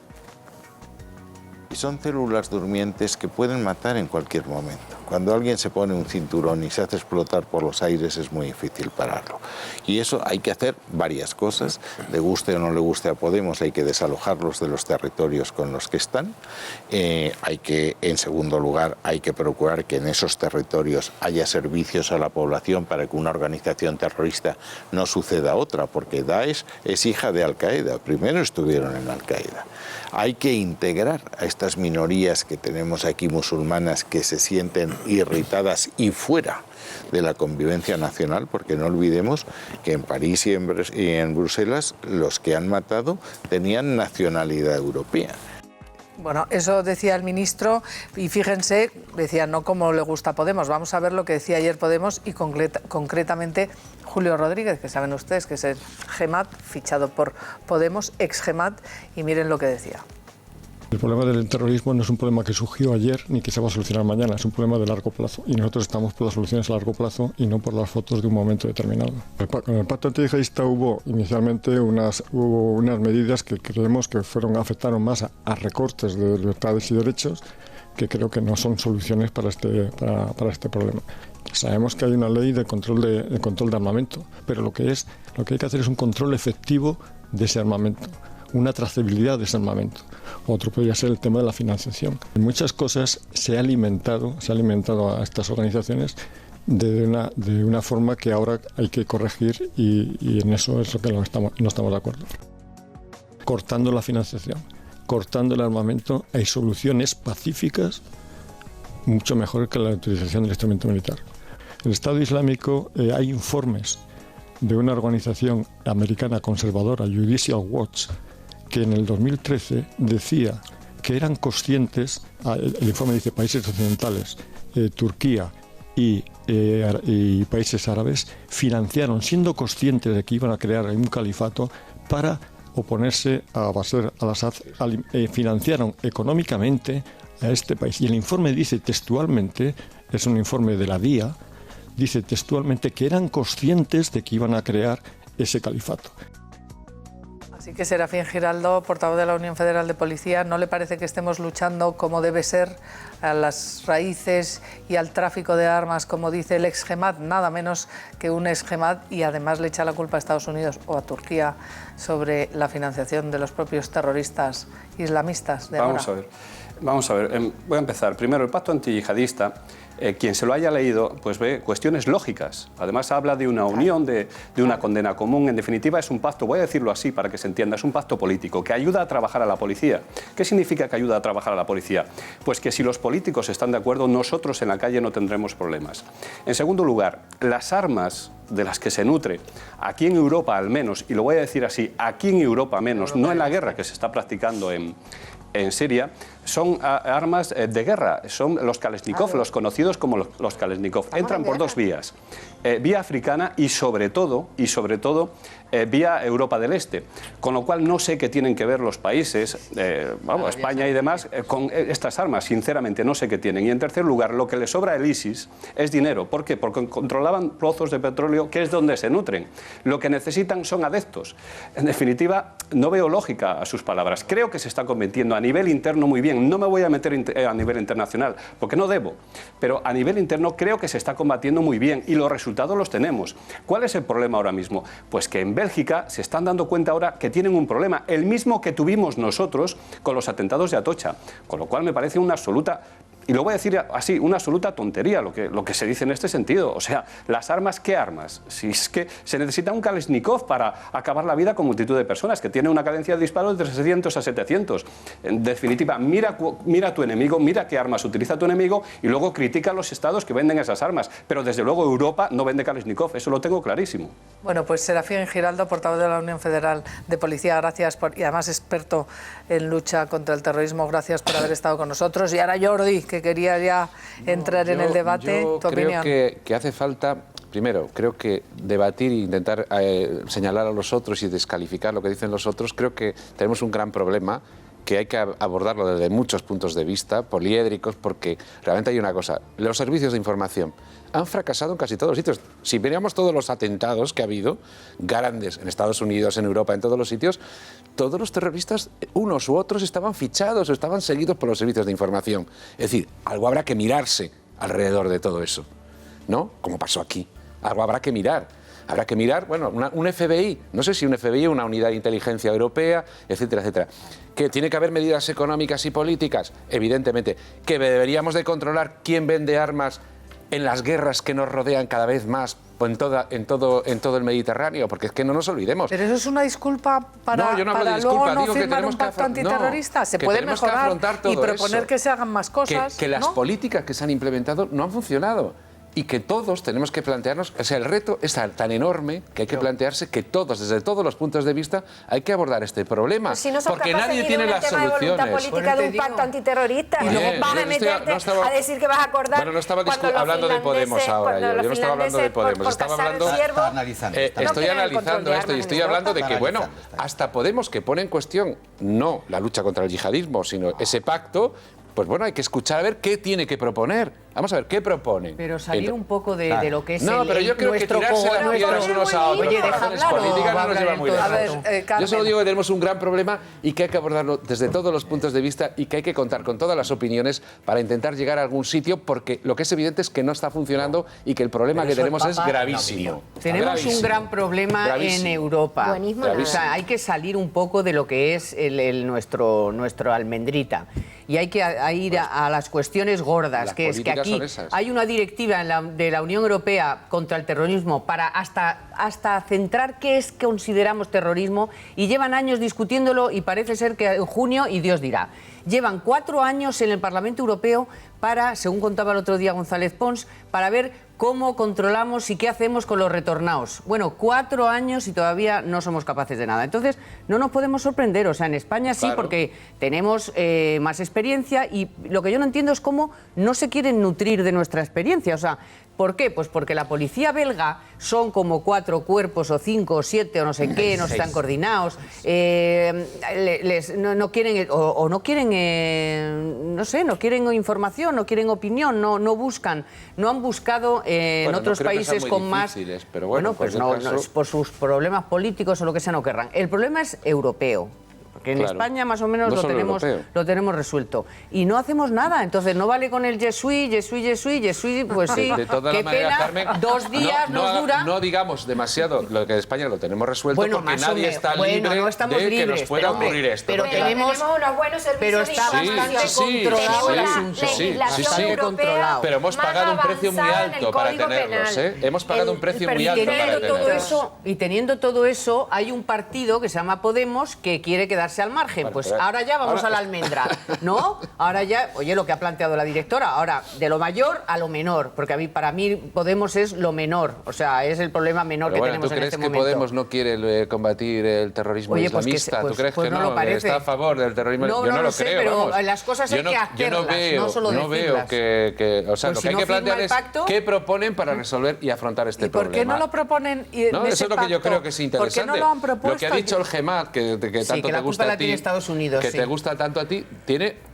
Y son células durmientes que pueden matar en cualquier momento. Cuando alguien se pone un cinturón y se hace explotar por los aires es muy difícil pararlo. Y eso hay que hacer varias cosas. Le guste o no le guste a Podemos, hay que desalojarlos de los territorios con los que están. En segundo lugar, hay que procurar que en esos territorios haya servicios a la población para que una organización terrorista no suceda otra, porque Daesh es hija de Al-Qaeda. Primero estuvieron en Al-Qaeda. Hay que integrar a estas minorías que tenemos aquí musulmanas que se sienten irritadas y fuera de la convivencia nacional, porque no olvidemos que en París y en Bruselas los que han matado tenían nacionalidad europea. Bueno, eso decía el ministro y fíjense, decía no como le gusta a Podemos. Vamos a ver lo que decía ayer Podemos y concretamente Julio Rodríguez, que saben ustedes que es el GEMAT, fichado por Podemos, ex-GEMAT, y miren lo que decía. El problema del terrorismo no es un problema que surgió ayer ni que se va a solucionar mañana, es un problema de largo plazo y nosotros estamos por las soluciones a largo plazo y no por las fotos de un momento determinado. Con el pacto antiyihadista hubo inicialmente unas medidas que creemos que afectaron más a recortes de libertades y derechos, que creo que no son soluciones para este problema. Sabemos que hay una ley de control de armamento, pero lo que hay que hacer es un control efectivo de ese armamento, una trazabilidad de ese armamento. Otro podría ser el tema de la financiación. En muchas cosas se ha alimentado a estas organizaciones de una forma que ahora hay que corregir y en eso es lo que no estamos de acuerdo. Cortando la financiación, cortando el armamento, hay soluciones pacíficas mucho mejor que la utilización del instrumento militar. El Estado Islámico, hay informes de una organización americana conservadora, Judicial Watch, que en el 2013 decía que eran conscientes, el informe dice países occidentales, Turquía y países árabes, financiaron, siendo conscientes de que iban a crear un califato para oponerse a Bashar al-Assad, financiaron económicamente a este país. Y el informe dice textualmente, es un informe de la DIA, dice textualmente que eran conscientes de que iban a crear ese califato. Así que Serafín Giraldo, portavoz de la Unión Federal de Policía, ¿no le parece que estemos luchando como debe ser a las raíces y al tráfico de armas, como dice el ex-GEMAT, nada menos que un ex-GEMAT, y además le echa la culpa a Estados Unidos o a Turquía sobre la financiación de los propios terroristas islamistas de ahora? Vamos a ver. Voy a empezar. Primero, el pacto antiyihadista. Quien se lo haya leído, pues ve cuestiones lógicas. Además habla de una unión, de una condena común. En definitiva, es un pacto, voy a decirlo así para que se entienda, es un pacto político que ayuda a trabajar a la policía. ¿Qué significa que ayuda a trabajar a la policía? Pues que si los políticos están de acuerdo, nosotros en la calle no tendremos problemas. En segundo lugar, las armas de las que se nutre, aquí en Europa al menos, y lo voy a decir así, aquí en Europa menos, no en la guerra que se está practicando en Siria, son armas de guerra, son los Kalashnikov, los conocidos como los Kalashnikov. Entran por dos vías, vía africana y sobre todo vía Europa del Este, con lo cual no sé qué tienen que ver los países, España y demás, con estas armas, sinceramente no sé qué tienen. Y en tercer lugar, lo que le sobra al ISIS es dinero. ¿Por qué? Porque controlaban pozos de petróleo, que es donde se nutren. Lo que necesitan son adeptos. En definitiva, no veo lógica a sus palabras. Creo que se está convirtiendo a nivel interno muy bien. No me voy a meter a nivel internacional, porque no debo, pero a nivel interno creo que se está combatiendo muy bien y los resultados los tenemos. ¿Cuál es el problema ahora mismo? Pues que en Bélgica se están dando cuenta ahora que tienen un problema, el mismo que tuvimos nosotros con los atentados de Atocha, con lo cual me parece una absoluta y lo voy a decir así, una absoluta tontería lo que se dice en este sentido. O sea, las armas, ¿qué armas? Si es que se necesita un Kalashnikov para acabar la vida con multitud de personas, que tiene una cadencia de disparos de 600 a 700. En definitiva, mira a tu enemigo, mira qué armas utiliza tu enemigo y luego critica a los estados que venden esas armas. Pero desde luego Europa no vende Kalashnikov, eso lo tengo clarísimo. Bueno, pues Serafín Giraldo, portavoz de la Unión Federal de Policía, gracias y además experto en lucha contra el terrorismo, gracias por haber estado con nosotros. Y ahora Jordi, que quería ya entrar en el debate, tu opinión. Creo que hace falta, primero, creo que debatir e intentar señalar a los otros y descalificar lo que dicen los otros, creo que tenemos un gran problema que hay que abordarlo desde muchos puntos de vista, poliédricos, porque realmente hay una cosa, los servicios de información han fracasado en casi todos los sitios. Si veríamos todos los atentados que ha habido, grandes, en Estados Unidos, en Europa, en todos los sitios, todos los terroristas, unos u otros, estaban fichados o estaban seguidos por los servicios de información. Es decir, algo habrá que mirarse alrededor de todo eso, ¿no? Como pasó aquí. Algo habrá que mirar. Habrá que mirar, bueno, un FBI, no sé si un FBI, una unidad de inteligencia europea, etcétera, etcétera. ¿Que tiene que haber medidas económicas y políticas? Evidentemente. ¿Que deberíamos de controlar quién vende armas en las guerras que nos rodean cada vez más en todo el Mediterráneo? Porque es que no nos olvidemos. Pero eso es una disculpa para, no, yo no hablo para de disculpa, luego no digo que firmar un pacto antiterrorista. Se puede mejorar y proponer que se hagan más cosas. Que las políticas que se han implementado no han funcionado. Y que todos tenemos que plantearnos, o sea, el reto es tan enorme que hay que plantearse que todos, desde todos los puntos de vista, hay que abordar este problema. Si no porque nadie tiene las soluciones. De voluntad política de un pacto antiterrorista, y luego vas a meterte a decir que vas a acordar. Bueno, no estaba hablando de Podemos ahora, yo no estaba hablando de Podemos, estaba hablando. Estoy analizando esto y estoy hablando de que, bueno, hasta Podemos, que pone en cuestión no la lucha contra el yihadismo, sino ese pacto. Pues bueno, hay que escuchar a ver qué tiene que proponer. Vamos a ver, ¿qué propone? Pero salir un poco de lo que es pero yo creo que tirarse las piedras unos a otros por razones políticas no nos lleva muy lejos. Yo solo digo que tenemos un gran problema y que hay que abordarlo desde todos los puntos de vista y que hay que contar con todas las opiniones para intentar llegar a algún sitio, porque lo que es evidente es que no está funcionando y que el problema que tenemos es gravísimo. Tenemos un gran problema en Europa. O sea, hay que salir un poco de lo que es nuestro almendrita. Y hay que ir a las cuestiones gordas, que es que aquí hay una directiva de la Unión Europea contra el terrorismo para hasta centrar qué es que consideramos terrorismo, y llevan años discutiéndolo y parece ser que en junio, y Dios dirá. Llevan 4 años en el Parlamento Europeo para, según contaba el otro día González Pons, para ver cómo controlamos y qué hacemos con los retornados. Bueno, 4 años y todavía no somos capaces de nada. Entonces, no nos podemos sorprender. O sea, en España sí, porque tenemos más experiencia, y lo que yo no entiendo es cómo no se quieren nutrir de nuestra experiencia. O sea, ¿por qué? Pues porque la policía belga son como 4 cuerpos o 5 o 7 o no sé qué, no están coordinados, no quieren o no quieren, no sé, no quieren información, no quieren opinión, no buscan, no han buscado en otros países con más. Pero bueno, pues no, por sus problemas políticos o lo que sea no querrán. El problema es europeo. Porque en España más o menos lo tenemos resuelto. Y no hacemos nada. Entonces no vale con el yesui, pues sí. De toda qué manera, pena, Carmen, 2 días nos dura. No digamos demasiado lo que en España lo tenemos resuelto, porque nadie está libre de que nos pueda ocurrir esto. Pero tenemos unos buenos servicios. Pero está bastante controlado el asunto. Pero hemos pagado un precio muy alto para tenerlos. Hemos pagado un precio muy alto para tenerlos. Y teniendo todo eso, hay un partido que se llama Podemos que quiere quedar al margen. Pues ahora ya vamos a la almendra, ¿no? Ahora ya, oye, lo que ha planteado la directora, ahora de lo mayor a lo menor, porque para mí Podemos es lo menor, o sea, es el problema menor que tenemos en este momento. ¿Tú crees que Podemos no quiere combatir el terrorismo islamista? ¿Tú crees que no? ¿Está a favor del terrorismo? Yo no lo sé, pero las cosas hay que hacerlas, no solo decirlas. No veo que, o sea, lo que hay que plantear es qué proponen para resolver y afrontar este problema. ¿Y por qué no lo proponen? Eso es lo que yo creo que es interesante. ¿Por qué no lo han propuesto? Lo que ha dicho el GEMAT, que tanto te gusta a ti, Estados Unidos, que te gusta tanto a ti,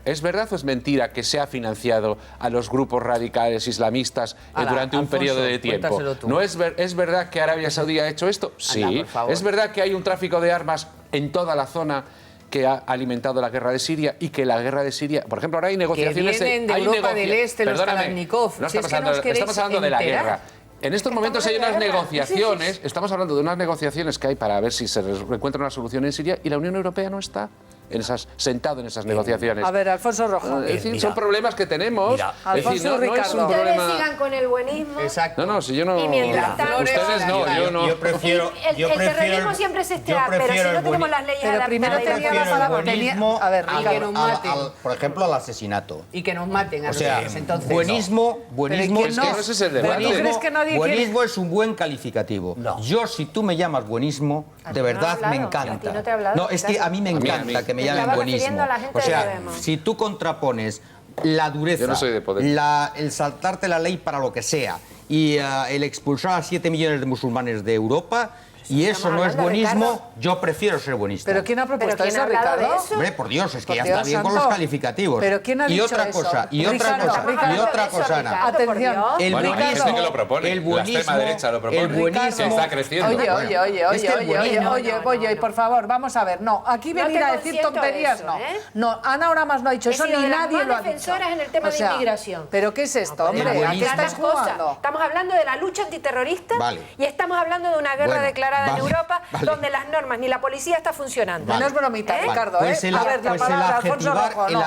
¿es verdad o es mentira que se ha financiado a los grupos radicales islamistas durante un periodo de tiempo? ¿No es verdad que Arabia Saudí ha hecho esto? Sí. ¿Es verdad que hay un tráfico de armas en toda la zona que ha alimentado la guerra de Siria, y que la guerra de Siria, por ejemplo, ahora hay negociaciones... Que vienen de Europa del Este, los Kalashnikov. No estamos hablando de la guerra. En estos momentos hay unas negociaciones, estamos hablando de unas negociaciones que hay para ver si se encuentra una solución en Siria, y la Unión Europea no está. sentado en esas negociaciones. A ver, Alfonso Rojo. Es decir, son problemas que tenemos. Mira, es decir, no es un ustedes problema... sigan con el buenismo. Exacto. No, si yo no... Y mientras tanto, ustedes no, yo no. Yo prefiero... El terrorismo siempre es pero si no tenemos las leyes Pero primero tenía la palabra. A ver, y que nos maten. por ejemplo, al asesinato. Y que nos maten a O sea, nosotros, entonces. buenismo Es que no ese es el debate. ¿Crees que nadie buenismo es un buen calificativo. Yo, si tú me llamas buenismo, de verdad me encanta. no te he hablado, No, es que a mí me encanta que me llamen buenismo. O sea, si tú contrapones la dureza, Yo no soy de Podemos. el saltarte la ley para lo que sea y el expulsar a 7 millones de musulmanes de Europa, y eso no es buenismo, yo prefiero ser buenista. ¿Pero quién ha propuesto eso, Ricardo? Hombre, por Dios, es que Por ya Dios está bien santo. con los calificativos. ¿Pero quién ha y dicho otra eso? cosa, y otra Ricardo, cosa, Ricardo, y otra cosa, Ana. Atención. El Bueno, hay buenismo, gente que lo propone. el La buenismo, extrema derecha lo propone. el buenismo, que está creciendo. Oye, vamos a ver. No, aquí venir a decir tonterías, no. No, Ana ahora más no ha dicho eso, ni nadie lo ha dicho. defensoras en el tema de inmigración. ¿Pero qué es esto, hombre? ¿A qué estáis jugando? Estamos hablando de la lucha antiterrorista y estamos hablando de una guerra declarada en Europa donde las normas ni la policía está funcionando. No es bromita, Ricardo. Pues a ver, la palabra, Alfonso Rojo, no.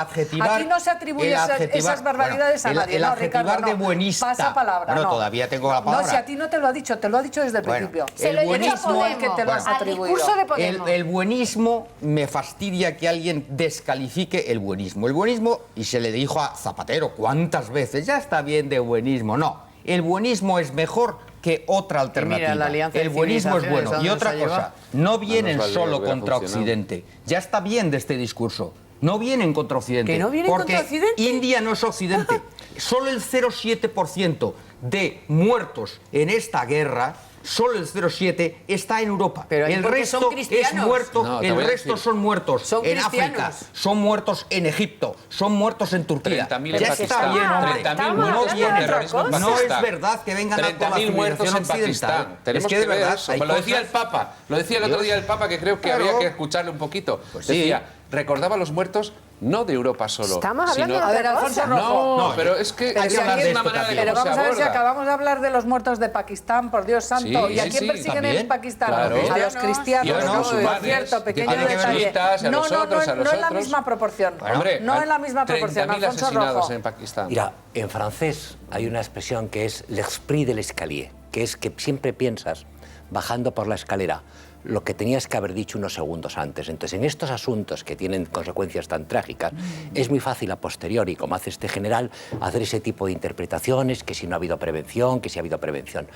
Aquí no se atribuye esas barbaridades a nadie. El No, adjetivar Ricardo, de no. buenista. Pasa palabra, Bueno, no. todavía tengo la palabra. No, si a ti no te lo ha dicho, te lo ha dicho desde el principio. Se lo he dicho a Tú el que Podemos, te lo has al atribuido. discurso de Podemos. El buenismo, me fastidia que alguien descalifique el buenismo. El buenismo, y se le dijo a Zapatero cuántas veces, ya está bien de buenismo. No, el buenismo es mejor que otra alternativa. Mira, la alianza el de buenismo es civilizaciones, bueno. ¿a Y dónde otra se cosa, lleva? no vienen vale, solo hubiera contra funcionado. Occidente. Ya está bien de este discurso. No vienen contra Occidente. ¿Que no vienen porque contra Occidente? India no es Occidente. Solo el 0,7% de muertos en esta guerra, solo el 0,7% está en Europa. Pero el porque resto son es cristianos. muerto, No, te el voy a resto decir. son muertos Son en cristianos. África, son muertos en Egipto, son muertos en Turquía. 30.000 en Ya Pakistán. está bien, hombre. 30.000 No muertos viene. por terrorismo en No Pakistán. es verdad que vengan a por la 30.000 muertos en civilización occidental. Pakistán. Tenemos Es que de ver verdad eso. hay Lo decía el cosas- Papa. Lo decía el otro día el Papa, que creo que Claro. había que escucharle un poquito. sí. Decía, recordaba a los muertos no de Europa solo. Estamos hablando sino... de A ver, Alfonso Rojo. No, pero es que hay que hablar de una esto manera de también. Pero cómo se vamos a ver si aborda. acabamos de hablar de los muertos de Pakistán, por Dios santo. Sí, ¿Y a sí, quién sí, persiguen también. en Pakistán? Claro. A los cristianos. Y a los Por musulmanes, cierto, que pequeño tienen que detalle. visitas a No, los no, otros, a los no es la otros. misma proporción. Hombre, No es la misma proporción, 30.000 Alfonso asesinados Rojo. en Pakistán. Mira, en francés hay una expresión que es l'esprit de l'escalier, que es que siempre piensas, bajando por la escalera, lo que tenías que haber dicho unos segundos antes. Entonces, en estos asuntos que tienen consecuencias tan trágicas, es muy fácil a posteriori, como hace este general, hacer ese tipo de interpretaciones, que si no ha habido prevención, que si ha habido prevención.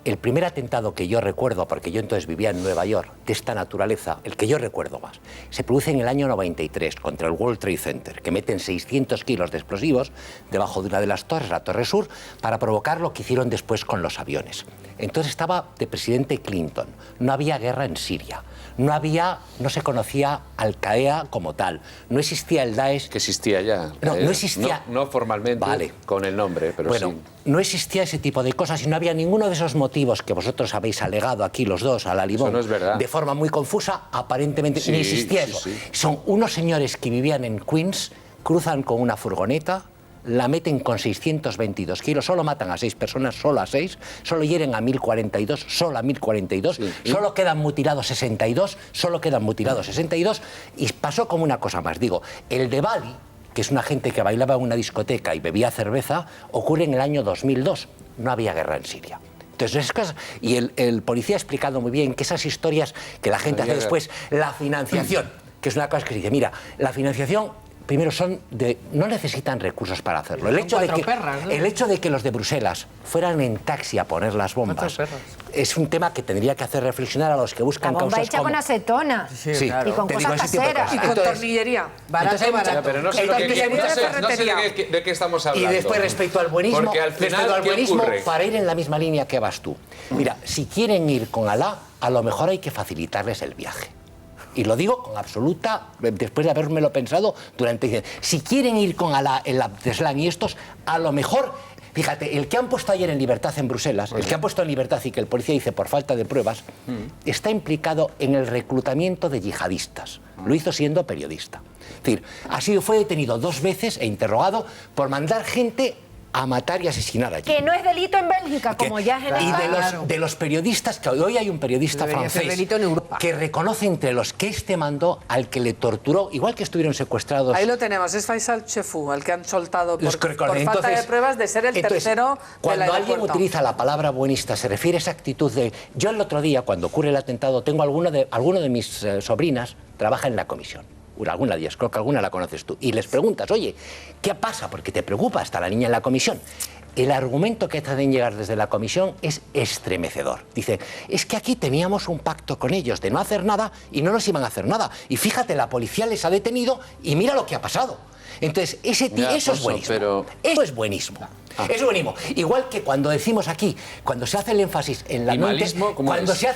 El primer atentado que yo recuerdo, porque yo entonces vivía en Nueva York, de esta naturaleza, el que yo recuerdo más, se produce en el año 93 contra el World Trade Center, que meten 600 kilos de explosivos debajo de una de las torres, la Torre Sur, para provocar lo que hicieron después con los aviones. Entonces estaba de presidente Clinton, no había guerra en Siria, no se conocía Al-Qaeda como tal, no existía el Daesh. Que existía ya. No existía. No formalmente, Vale. con el nombre, pero bueno, sí. no existía ese tipo de cosas y no había ninguno de esos motivos que vosotros habéis alegado aquí los dos a la Limón. Eso no es verdad. De forma muy confusa, aparentemente Sí, ni existía sí, eso. sí. Son unos señores que vivían en Queens, cruzan con una furgoneta, la meten con 622 kilos, solo matan a 6 personas, solo a 6, solo hieren a 1042, solo a 1042, solo quedan mutilados 62, solo quedan mutilados 62, y pasó como una cosa más. Digo, el de Bali, que es una gente que bailaba en una discoteca y bebía cerveza, ocurre en el año 2002. No había guerra en Siria. Entonces, y el policía ha explicado muy bien que esas historias que la gente hace después, la financiación, que es una cosa que se dice, mira, la financiación primero no necesitan recursos para hacerlo. El hecho de que los de Bruselas fueran en taxi a poner las bombas es un tema que tendría que hacer reflexionar a los que buscan La bomba causas hecha como... con acetona y con Te digo, cosas ese tipo de caseras. cosas. Y con Entonces, tornillería. Pero no sé, de qué estamos hablando. Y después, respecto al buenismo, Porque al final, ¿qué ocurre? para ir en la misma línea que vas tú. Mira, si quieren ir con Alá, a lo mejor hay que facilitarles el viaje. Y lo digo con absoluta, después de habérmelo pensado durante... Si quieren ir con Alá, el Abdeslam y estos, a lo mejor... Fíjate, el que han puesto ayer en libertad en Bruselas, el que han puesto en libertad y que el policía dice por falta de pruebas, está implicado en el reclutamiento de yihadistas. Lo hizo siendo periodista. Es decir, fue detenido 2 veces e interrogado por mandar gente a matar y asesinar allí. Que no es delito en Bélgica, como ya es en España. Y de los periodistas, que hoy hay un periodista francés que reconoce entre los que mandó al que le torturó, igual que estuvieron secuestrados. Ahí lo tenemos, es Faisal Chefou, al que han soltado por entonces, falta de pruebas de ser el tercero cuando del alguien aeropuerto. utiliza la palabra buenista, se refiere a esa actitud de... Yo el otro día, cuando ocurre el atentado, tengo alguno de mis sobrinas trabaja en la comisión. Alguna de ellas, creo que alguna la conoces tú. Y les preguntas, oye, ¿qué pasa? Porque te preocupa, está la niña en la comisión. El argumento que hacen llegar desde la comisión es estremecedor. Dice, es que aquí teníamos un pacto con ellos de no hacer nada y no nos iban a hacer nada. Y fíjate, la policía les ha detenido y mira lo que ha pasado. Entonces, eso es buenismo. Pero... Eso es buenismo. Eso es buenismo. Igual que cuando decimos aquí, cuando se hace el énfasis en la cuando se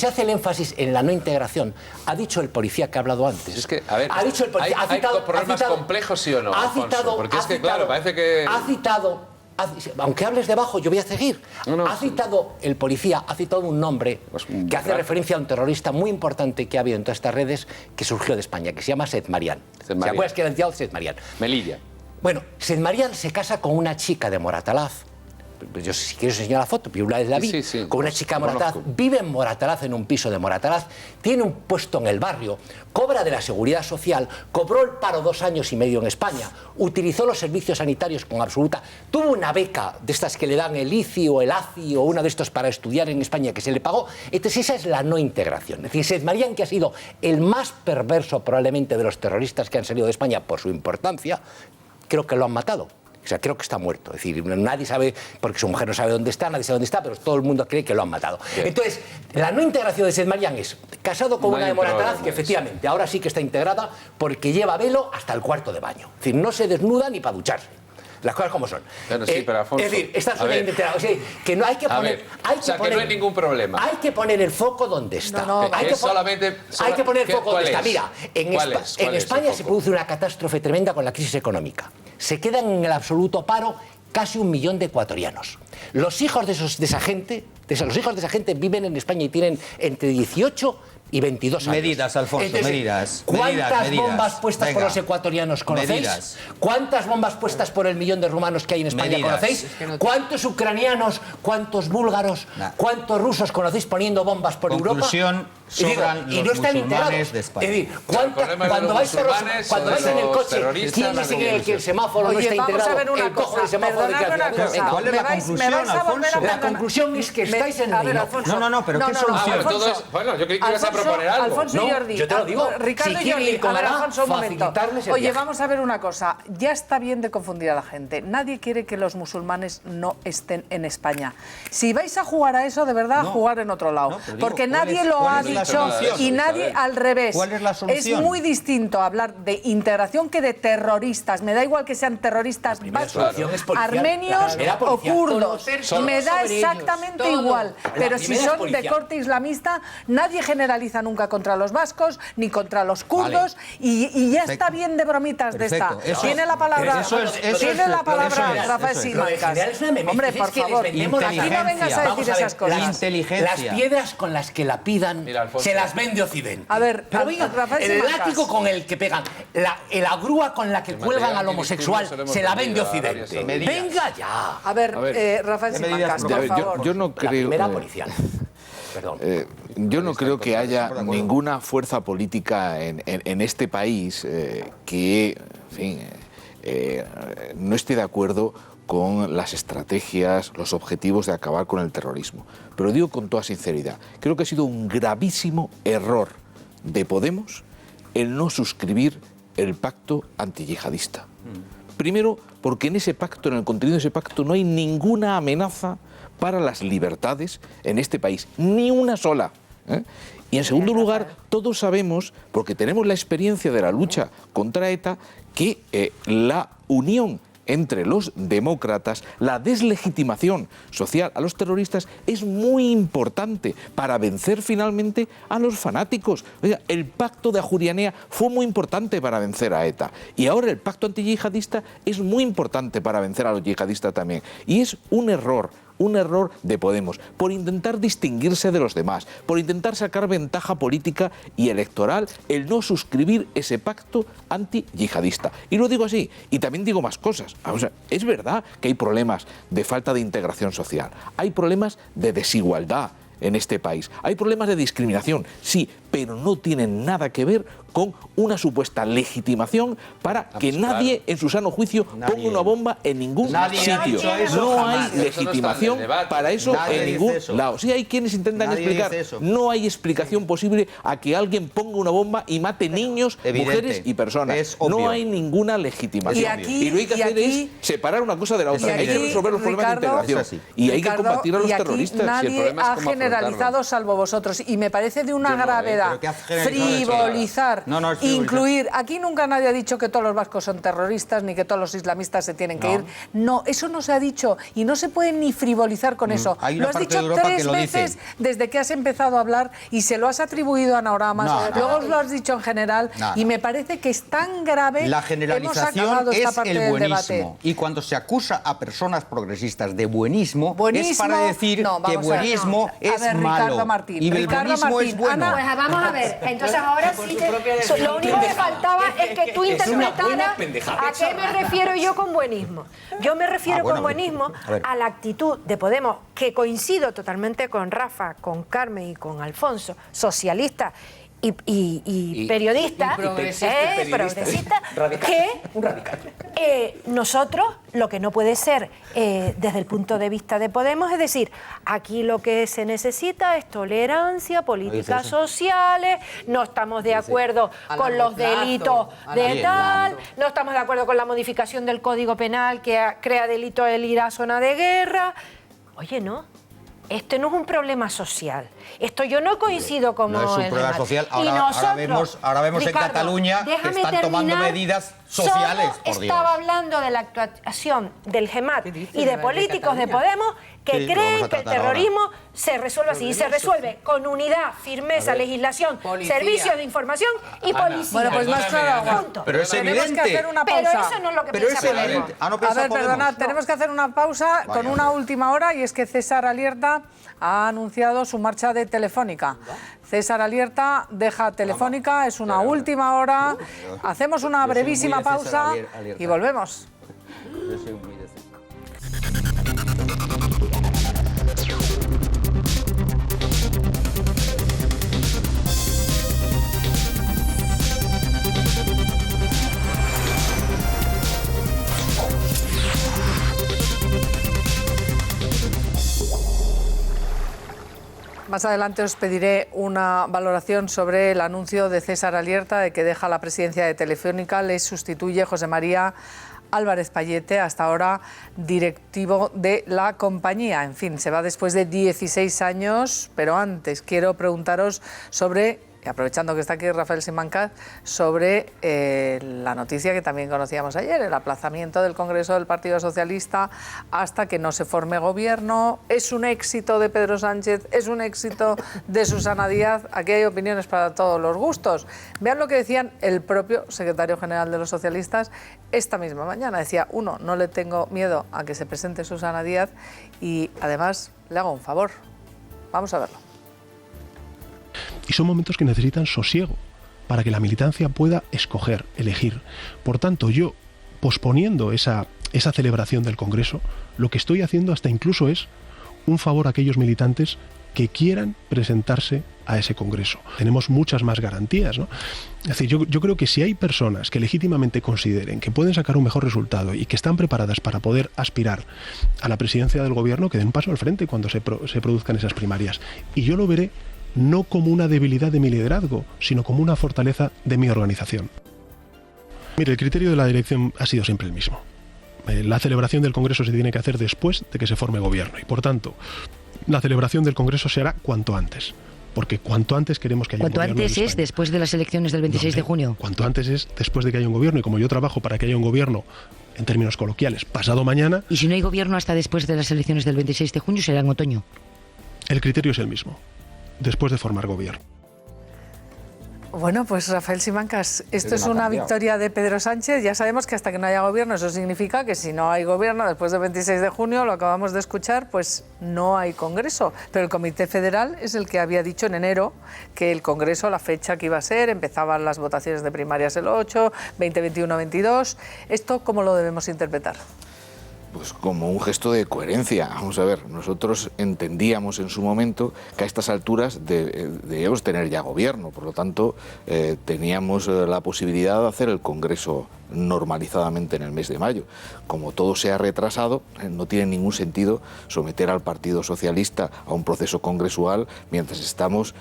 hace el énfasis en la no integración, ha dicho el policía que ha hablado antes. Es que, a ver, ha dicho el policía, ¿hay problemas complejos, sí o no, Alfonso? Porque es que, claro, parece que... Ha citado... Aunque hables debajo, yo voy a seguir. Ha citado el policía, ha citado un nombre que hace referencia a un terrorista muy importante que ha habido en todas estas redes que surgió de España, que se llama Sed Marián. ¿Se acuerdas que era el Sed Marián? Melilla. Bueno, Sed Marián se casa con una chica de Moratalaz. Yo, si quieres enseñar la foto, yo una vez la vi, con una chica de Moratalaz, vive en Moratalaz, en un piso de Moratalaz, tiene un puesto en el barrio, cobra de la Seguridad Social, cobró el paro 2 años y medio en España, utilizó los servicios sanitarios con absoluta, tuvo una beca de estas que le dan el ICI o el ACI o una de estos para estudiar en España que se le pagó. Entonces esa es la no integración. Es decir, Sed Marián, que ha sido el más perverso probablemente de los terroristas que han salido de España por su importancia, creo que lo han matado. O sea, creo que está muerto. Es decir, nadie sabe, porque su mujer no sabe dónde está, nadie sabe dónde está, pero todo el mundo cree que lo han matado. Bien. Entonces, la no integración de Sed Marián es casado con una de Moratalaz, que efectivamente ahora sí que está integrada porque lleva velo hasta el cuarto de baño. Es decir, no se desnuda ni para ducharse. Las cosas como son. Bueno, sí, pero Alfonso, es decir, está absolutamente integrado. O sea, que no hay que poner... que no hay ningún problema. Hay que poner el foco donde está. Hay que poner el foco donde está. Mira, en España se produce una catástrofe tremenda con la crisis económica. Se quedan en el absoluto paro casi 1 millón de ecuatorianos. Los hijos de esa gente viven en España y tienen entre 18 y 22 años. Medidas, Alfonso, entonces, medidas. ¿Cuántas bombas puestas por los ecuatorianos conocéis? ¿Cuántas bombas puestas por el millón de rumanos que hay en España conocéis? ¿Cuántos ucranianos, cuántos búlgaros, cuántos rusos conocéis poniendo bombas por Europa? Sobran y no están integrados. de España. Es decir, cuando vais en el coche, ¿quién dice que el semáforo no está integrado? Vamos a ver una cosa, perdonadme una cosa. ¿Cuál es la conclusión, Alfonso? La conclusión es que estáis en el No, pero ¿qué solución? Bueno, yo creí que ibas a proponer algo. Alfonso y Jordi, yo te lo digo. Ricardo y Jordi, a ver, Alfonso, un momento. Oye, vamos a ver una cosa. Ya está bien de confundir a la gente. Nadie quiere que los musulmanes no estén en España. Si vais a jugar a eso, de verdad, jugar en otro lado. Porque nadie lo ha dicho y nadie al revés. ¿Cuál es la solución? Es muy distinto hablar de integración que de terroristas. Me da igual que sean terroristas vascos, armenios o kurdos. Me da exactamente igual. Pero si son de corte islamista, nadie generaliza nunca contra los vascos ni contra los kurdos y ya está bien de bromitas de esta. Tiene la palabra Rafael Simancas. Hombre, por favor, aquí no vengas a decir esas cosas. Las piedras con las que la pidan se las vende Occidente. A ver, pero el látigo con el que pegan, la grúa con la que cuelgan al homosexual se la vende Occidente. Venga ya. A ver, Rafael Simancas, por favor. Yo no creo... La primera policial. Yo no creo que haya ninguna fuerza política en este país que, en fin, no esté de acuerdo con las estrategias, los objetivos de acabar con el terrorismo. Pero digo con toda sinceridad, creo que ha sido un gravísimo error de Podemos el no suscribir el pacto antiyihadista. Primero, porque en ese pacto, en el contenido de ese pacto, no hay ninguna amenaza para las libertades en este país, ni una sola. Y en segundo lugar, todos sabemos, porque tenemos la experiencia de la lucha contra ETA, que la unión entre los demócratas, la deslegitimación social a los terroristas es muy importante para vencer finalmente a los fanáticos. Oiga, el pacto de Ajurianea fue muy importante para vencer a ETA y ahora el pacto antiyihadista es muy importante para vencer a los yihadistas también. Y es un error un error de Podemos, por intentar distinguirse de los demás, por intentar sacar ventaja política y electoral, el no suscribir ese pacto anti-yihadista. Y lo digo así, y también digo más cosas. O sea, es verdad que hay problemas de falta de integración social, hay problemas de desigualdad en este país, hay problemas de discriminación, sí, pero no tienen nada que ver con una supuesta legitimación para que nadie en su sano juicio ponga una bomba en ningún sitio. No hay legitimación para eso en ningún lado. Sí, hay quienes intentan explicar. No hay explicación posible a que alguien ponga una bomba y mate niños, mujeres y personas. No hay ninguna legitimación. Y lo que hay que hacer es separar una cosa de la otra. Hay que resolver los problemas de integración. Y hay que combatir a los terroristas. Nadie ha generalizado salvo vosotros. Y me parece de una gravedad frivolizar, incluir. Aquí nunca nadie ha dicho que todos los vascos son terroristas ni que todos los islamistas se tienen que ir. No, eso no se ha dicho y no se puede ni frivolizar con eso. Lo has dicho 3 veces desde que has empezado a hablar y se lo has atribuido a Nauramas. Luego lo has dicho en general y me parece que es tan grave. La generalización es el buenismo. Y cuando se acusa a personas progresistas de buenismo, es para decir que buenismo es malo. Ricardo Martín. Y el buenismo es bueno. Pues vamos a ver, entonces ahora sí lo único que faltaba es que tú interpretaras a qué me refiero yo con buenismo. Yo me refiero con buenismo a la actitud de Podemos, que coincido totalmente con Rafa, con Carmen y con Alfonso, socialista y periodista, progresista, que nosotros lo que no puede ser desde el punto de vista de Podemos es decir, aquí lo que se necesita es tolerancia, políticas sociales, no estamos de acuerdo con los delitos de tal, no estamos de acuerdo con la modificación del Código Penal que crea delito el ir a zona de guerra. Oye, no. Esto no es un problema social. Esto yo no coincido como... No es un problema social. Ahora vemos Ricardo, en Cataluña que están tomando medidas sociales, por Dios. Estaba hablando de la actuación del GEMAT y de políticos de Podemos que creen que el terrorismo se resuelve así. Y se resuelve con unidad, firmeza, legislación, servicios de información y policía. Bueno, pues más claro. Pero es evidente. Tenemos que hacer una pausa. Pero eso no es lo que piensa Podemos. A ver, perdonad, tenemos que hacer una pausa con una última hora y es que César Alierta ha anunciado su marcha de Telefónica. César Alierta deja Telefónica, es una última hora. Hacemos una brevísima pausa y volvemos. Más adelante os pediré una valoración sobre el anuncio de César Alierta de que deja la presidencia de Telefónica. Le sustituye José María Álvarez Payete, hasta ahora directivo de la compañía. En fin, se va después de 16 años, pero antes quiero preguntaros sobre, y aprovechando que está aquí Rafael Simancas, sobre la noticia que también conocíamos ayer, el aplazamiento del Congreso del Partido Socialista hasta que no se forme gobierno. ¿Es un éxito de Pedro Sánchez? ¿Es un éxito de Susana Díaz? Aquí hay opiniones para todos los gustos. Vean lo que decían el propio secretario general de los socialistas esta misma mañana. Decía, uno, no le tengo miedo a que se presente Susana Díaz y además le hago un favor. Vamos a verlo. Y son momentos que necesitan sosiego para que la militancia pueda escoger, elegir. Por tanto, yo, posponiendo esa celebración del Congreso, lo que estoy haciendo hasta incluso es un favor a aquellos militantes que quieran presentarse a ese Congreso. Tenemos muchas más garantías, ¿no? Es decir, yo creo que si hay personas que legítimamente consideren que pueden sacar un mejor resultado y que están preparadas para poder aspirar a la presidencia del Gobierno, que den un paso al frente cuando se produzcan esas primarias. Y yo lo veré no como una debilidad de mi liderazgo, sino como una fortaleza de mi organización. Mire, el criterio de la dirección ha sido siempre el mismo. La celebración del Congreso se tiene que hacer después de que se forme gobierno y, por tanto, la celebración del Congreso se hará cuanto antes. Porque cuanto antes queremos que haya un gobierno. ¿Cuanto antes es después de las elecciones del 26 de junio? Cuanto antes es después de que haya un gobierno. Y como yo trabajo para que haya un gobierno, en términos coloquiales, pasado mañana... ¿Y si no hay gobierno hasta después de las elecciones del 26 de junio, será en otoño? El criterio es el mismo. Después de formar gobierno. Bueno, pues Rafael Simancas, esto es una victoria de Pedro Sánchez. Ya sabemos que hasta que no haya gobierno, eso significa que si no hay gobierno después del 26 de junio, lo acabamos de escuchar, pues no hay Congreso. Pero el Comité Federal es el que había dicho en enero que el Congreso, la fecha que iba a ser, empezaban las votaciones de primarias el 8, 20, 21, 22. ¿Esto cómo lo debemos interpretar? Pues como un gesto de coherencia. Vamos a ver, nosotros entendíamos en su momento que a estas alturas debíamos tener ya gobierno, por lo tanto teníamos la posibilidad de hacer el Congreso normalizadamente en el mes de mayo. Como todo se ha retrasado, no tiene ningún sentido someter al Partido Socialista a un proceso congresual mientras estamos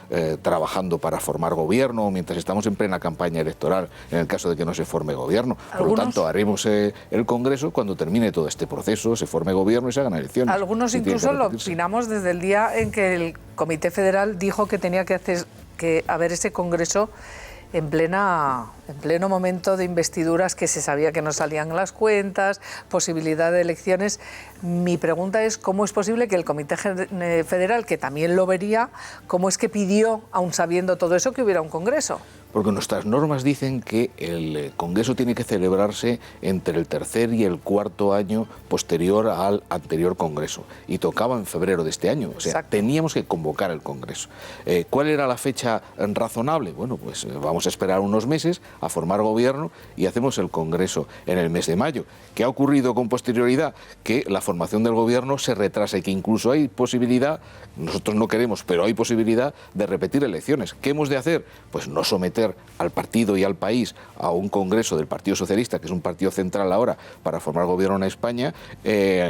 trabajando para formar gobierno o mientras estamos en plena campaña electoral, en el caso de que no se forme gobierno. Por lo tanto, haremos el Congreso cuando termine todo este proceso, se forme gobierno y se hagan elecciones. Algunos incluso lo opinamos desde el día en que el Comité Federal dijo que tenía que haber ese Congreso en pleno momento de investiduras, que se sabía que no salían las cuentas, posibilidad de elecciones. Mi pregunta es, ¿cómo es posible que el Comité Federal, que también lo vería, cómo es que pidió, aun sabiendo todo eso, que hubiera un Congreso? Porque nuestras normas dicen que el Congreso tiene que celebrarse entre el tercer y el cuarto año posterior al anterior Congreso. Y tocaba en febrero de este año. O sea, teníamos que convocar el Congreso. ¿Cuál era la fecha razonable? Bueno, pues vamos a esperar unos meses a formar gobierno y hacemos el Congreso en el mes de mayo. ¿Qué ha ocurrido con posterioridad? Que la formación del gobierno se retrasa y que incluso hay posibilidad, nosotros no queremos, pero hay posibilidad de repetir elecciones. ¿Qué hemos de hacer? Pues no someter al partido y al país a un Congreso del Partido Socialista, que es un partido central ahora para formar gobierno en España,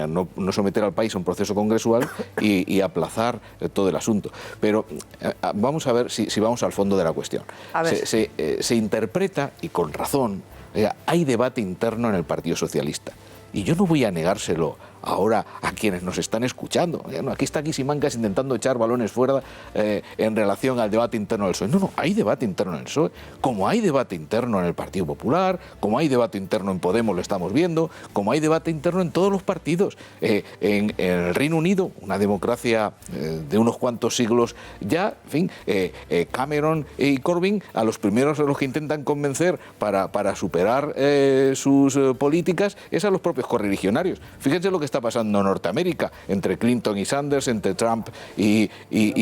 no someter al país a un proceso congresual y aplazar todo el asunto. Pero vamos a ver si vamos al fondo de la cuestión. Se interpreta, y con razón, hay debate interno en el Partido Socialista. Y yo no voy a negárselo ahora a quienes nos están escuchando. Aquí está Simancas intentando echar balones fuera en relación al debate interno del PSOE. No, hay debate interno en el PSOE, como hay debate interno en el Partido Popular, como hay debate interno en Podemos, lo estamos viendo, como hay debate interno en todos los partidos. En el Reino Unido, una democracia de unos cuantos siglos ya, en fin, Cameron y Corbyn, a los primeros a los que intentan convencer para superar sus políticas, es a los propios correligionarios. Fíjense lo que está pasando en Norteamérica, entre Clinton y Sanders, entre Trump y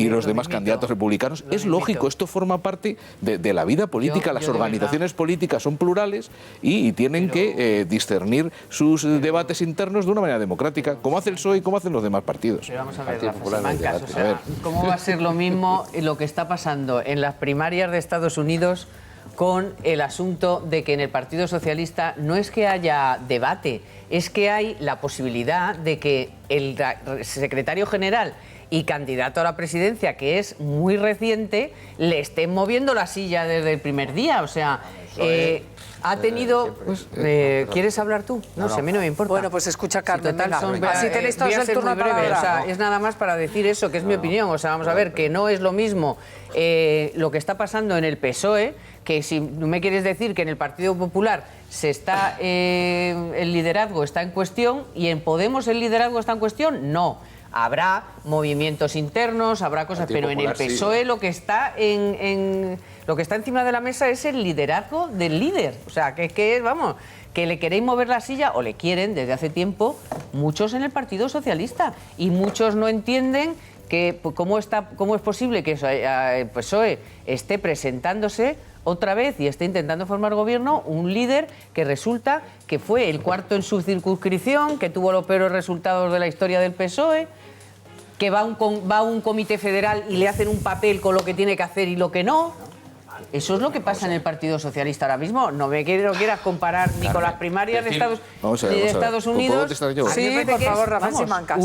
los demás candidatos republicanos. Es lógico, esto forma parte de la vida política. Las organizaciones políticas son plurales y tienen que discernir sus debates internos de una manera democrática, como hace el PSOE y como hacen los demás partidos. Pero vamos a ver, Simancas, o sea, ¿cómo va a ser lo mismo lo que está pasando en las primarias de Estados Unidos con el asunto de que en el Partido Socialista no es que haya debate, es que hay la posibilidad de que el secretario general y candidato a la presidencia, que es muy reciente, le estén moviendo la silla desde el primer día? O sea, ha tenido... ¿Quieres hablar tú? No sé, a mí no me importa. Bueno, pues escucha, Carmen. Así tenéis todos el turno para breve. O sea, es nada más para decir eso, que es mi opinión. O sea, vamos a ver, que no es lo mismo lo que está pasando en el PSOE, que si no me quieres decir que en el Partido Popular el liderazgo está en cuestión, y en Podemos el liderazgo está en cuestión, no. Habrá movimientos internos, habrá cosas, pero en el PSOE lo que está lo que está encima de la mesa es el liderazgo del líder. O sea, que le queréis mover la silla, o le quieren desde hace tiempo, muchos en el Partido Socialista, y muchos no entienden que cómo es posible que el PSOE esté presentándose otra vez y esté intentando formar gobierno un líder que resulta que fue el cuarto en su circunscripción, que tuvo los peores resultados de la historia del PSOE, que va a un comité federal y le hacen un papel con lo que tiene que hacer y lo que no. Eso es lo que pasa en el Partido Socialista ahora mismo. No quieras comparar ni con las primarias de Estados Unidos. Sí, por favor, Rafael Simancas.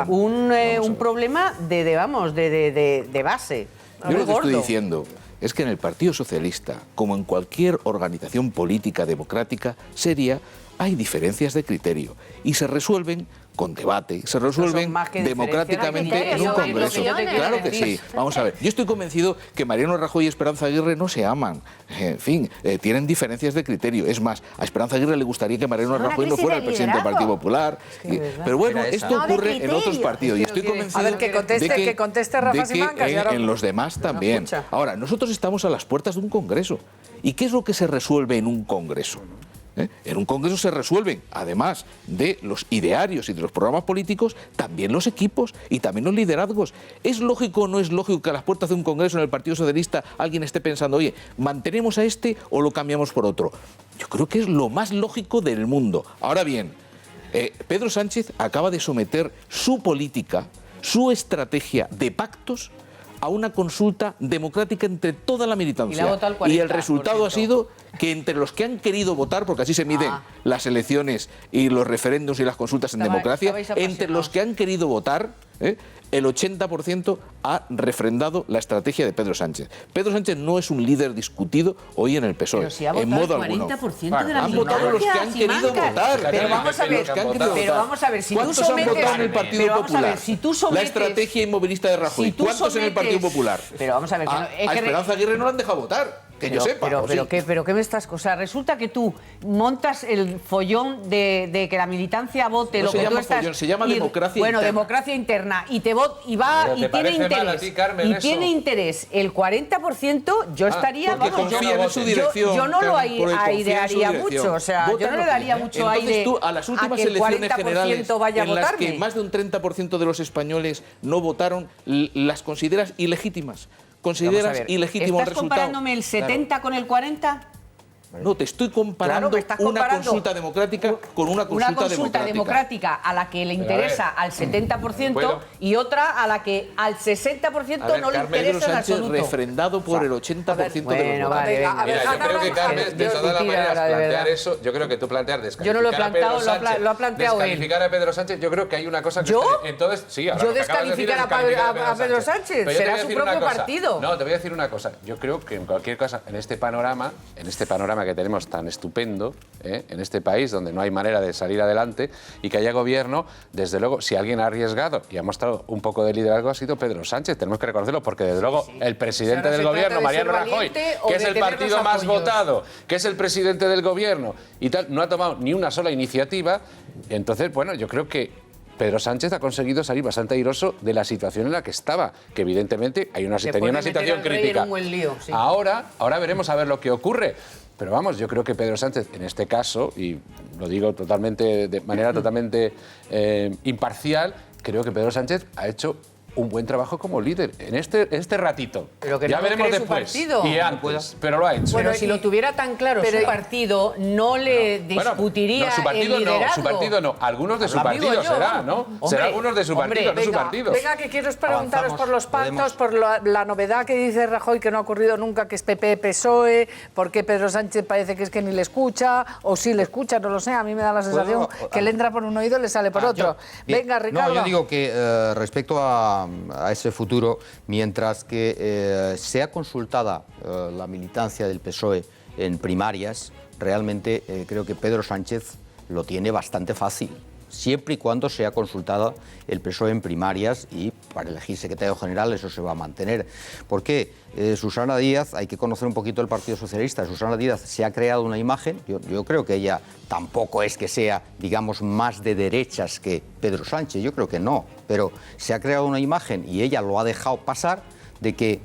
Un problema de base. Yo lo que estoy diciendo es que en el Partido Socialista, como en cualquier organización política democrática seria, hay diferencias de criterio y se resuelven con debate, se resuelven democráticamente en un Congreso. Claro que sí. Vamos a ver, yo estoy convencido que Mariano Rajoy y Esperanza Aguirre no se aman. En fin, tienen diferencias de criterio. Es más, a Esperanza Aguirre le gustaría que Mariano Rajoy no fuera el presidente del Partido Popular. Pero bueno, esto ocurre en otros partidos y estoy convencido de que en los demás también. Ahora, nosotros estamos a las puertas de un Congreso. ¿Y qué es lo que se resuelve en un Congreso? En un Congreso se resuelven, además de los idearios y de los programas políticos, también los equipos y también los liderazgos. ¿Es lógico o no es lógico que a las puertas de un Congreso en el Partido Socialista alguien esté pensando, oye, ¿mantenemos a este o lo cambiamos por otro? Yo creo que es lo más lógico del mundo. Ahora bien, Pedro Sánchez acaba de someter su política, su estrategia de pactos a una consulta democrática entre toda la militancia. Y el resultado ha sido que entre los que han querido votar, porque así se miden las elecciones y los referéndums y las consultas en democracia, entre los que han querido votar, el 80% ha refrendado la estrategia de Pedro Sánchez. Pedro Sánchez no es un líder discutido hoy en el PSOE, pero si ha en modo alguno. Han votado los que han querido votar. Pero vamos a ver, si tú sometes... ¿Cuántos han votado en el Partido Popular? Si tú sometes, la estrategia inmovilista de Rajoy. ¿Cuántos en el Partido Popular? Pero vamos a ver... A Esperanza Aguirre no la han dejado votar. Que yo sepa. Pero ¿qué me estás...? O sea, resulta que tú montas el follón de que la militancia vote no lo que tú estás... Follón, se llama democracia interna. Bueno, democracia interna. Y te vota y va y tiene interés. Y tiene interés el 40%, yo estaría... Yo no lo airearía mucho. O sea, yo no le daría mucho aire a las últimas elecciones generales en las que más de un 30% de los españoles no votaron, ¿las consideras ilegítimas? ¿Consideras ilegítimo el resultado? ¿Estás comparándome el 70 con el 40? No, te estoy comparando una consulta democrática con una consulta democrática a la que le interesa al 70% y otra a la que al 60% no le interesa en absoluto. Refrendado por el 80% de los votantes. Yo creo que, Carmen, de todas las maneras, plantear eso, yo creo que tú plantear descalificar yo no lo he planteado, lo ha planteado él. Descalificar a Pedro Sánchez, yo creo que hay una cosa que... ¿Yo? Entonces, sí, ¿Yo descalificar a Pedro Sánchez? Será su propio partido. No, te voy a decir una cosa. Yo creo que en cualquier cosa, en este panorama que tenemos tan estupendo, en este país donde no hay manera de salir adelante y que haya gobierno, desde luego, si alguien ha arriesgado y ha mostrado un poco de liderazgo ha sido Pedro Sánchez, tenemos que reconocerlo, porque desde luego el presidente del gobierno, Mariano Rajoy, que es el partido más votado, que es el presidente del gobierno y tal, no ha tomado ni una sola iniciativa. Entonces, bueno, yo creo que Pedro Sánchez ha conseguido salir bastante airoso de la situación en la que estaba, que evidentemente tenía una situación crítica. Ahora veremos a ver lo que ocurre. Pero vamos, yo creo que Pedro Sánchez, en este caso, y lo digo de manera totalmente imparcial, creo que Pedro Sánchez ha hecho un buen trabajo como líder en este ratito. Pero que ya no veremos cree después. Su partido. Y antes, pero lo ha hecho. Bueno, si lo tuviera tan claro su partido, no le discutiría su partido el liderazgo. No, su partido no. Algunos de su partido será, ¿no? Será algunos de su partido, no su partido. Venga, que quiero preguntaros por los pactos, por la novedad que dice Rajoy, que no ha ocurrido nunca, que es PP-PSOE, porque Pedro Sánchez parece que es que ni le escucha, o sí le escucha, no lo sé. A mí me da la sensación que le entra por un oído y le sale por otro. Venga, Ricardo. No, yo digo que respecto a ese futuro, mientras que sea consultada la militancia del PSOE en primarias, realmente creo que Pedro Sánchez lo tiene bastante fácil, siempre y cuando sea consultada el PSOE en primarias, y para elegir secretario general eso se va a mantener. ¿Por qué? Susana Díaz, hay que conocer un poquito el Partido Socialista. Susana Díaz se ha creado una imagen, yo creo que ella tampoco es que sea, digamos, más de derechas que Pedro Sánchez, yo creo que no, pero se ha creado una imagen y ella lo ha dejado pasar de que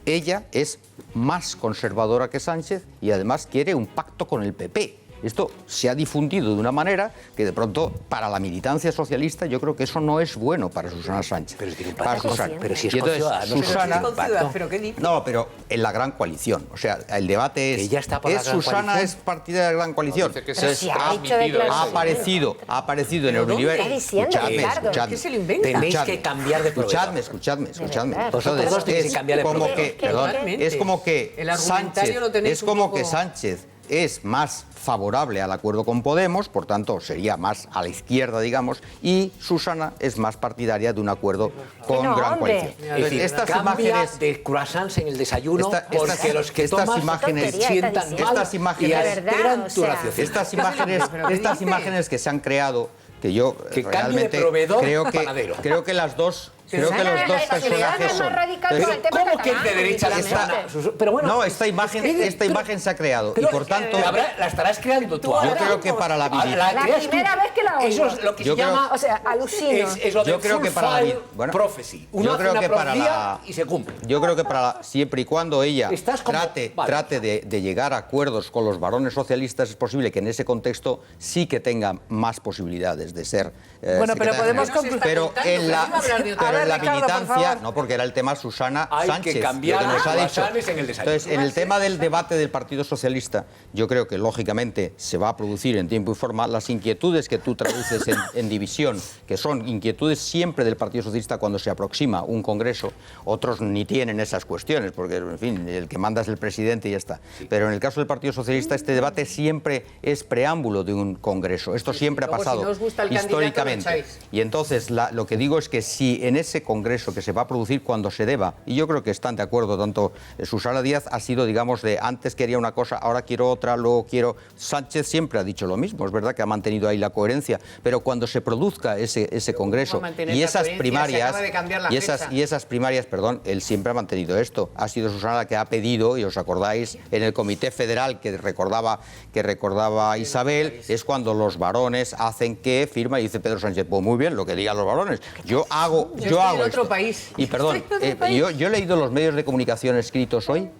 ella es más conservadora que Sánchez y además quiere un pacto con el PP. Esto se ha difundido de una manera que de pronto para la militancia socialista yo creo que eso no es bueno para Susana Sánchez. Pero tiene un pacto, pero si es con Ciudadanos. No, pero en la gran coalición. O sea, el debate es... Ella está para la gran Susana coalición. Es partidaria de la gran coalición. Ha aparecido en Euroliberty. ¿Qué se lo inventa? Tenéis que cambiar de proveedor. Escuchadme. Vosotros dos tenéis que cambiar de proveedor. Es como que Sánchez es más favorable al acuerdo con Podemos, por tanto sería más a la izquierda, digamos, y Susana es más partidaria de un acuerdo con Gran Coalición. Es decir, estas imágenes de croissants en el desayuno, porque los que toman sientan mal y alteran tu raciocinio. Estas imágenes que se han creado, que yo realmente creo que las dos... Creo que los dos personajes son... ¿Cómo que es de derecha? Pero bueno, no, esta imagen se ha creado y por tanto... La estarás creando tú. Yo creo que para la La primera vez que la oigo. Eso es lo que se llama... O sea, alucino. Es lo de full file prophecy. Uno hace una profecía y se cumple. Yo creo que siempre y cuando ella trate de llegar a acuerdos con los varones socialistas, es posible que en ese contexto sí que tenga más posibilidades de ser... Bueno, pero podemos concluir. Pero en la militancia, no, porque era el tema Susana Sánchez. Hay que cambiar nos ha dicho. en el desayuno. Entonces, en el tema del debate del Partido Socialista, yo creo que lógicamente se va a producir en tiempo y forma. Las inquietudes que tú traduces en división, que son inquietudes siempre del Partido Socialista cuando se aproxima un congreso, otros ni tienen esas cuestiones, porque, en fin, el que manda es el presidente y ya está. Sí. Pero en el caso del Partido Socialista, este debate siempre es preámbulo de un congreso. Esto siempre ha pasado históricamente. Y entonces, lo que digo es que si en ese congreso que se va a producir cuando se deba, y yo creo que están de acuerdo, tanto Susana Díaz ha sido, digamos, de antes quería una cosa, ahora quiero otra, luego quiero... Sánchez siempre ha dicho lo mismo, es verdad que ha mantenido ahí la coherencia, pero cuando se produzca ese congreso y esas primarias, perdón, él siempre ha mantenido esto. Ha sido Susana la que ha pedido, y os acordáis, en el Comité Federal que recordaba Isabel, es cuando los varones hacen que firma y dice Pedro Sánchez, pues muy bien, lo que digan los varones, yo hago otro país. Y perdón, yo he leído los medios de comunicación escritos hoy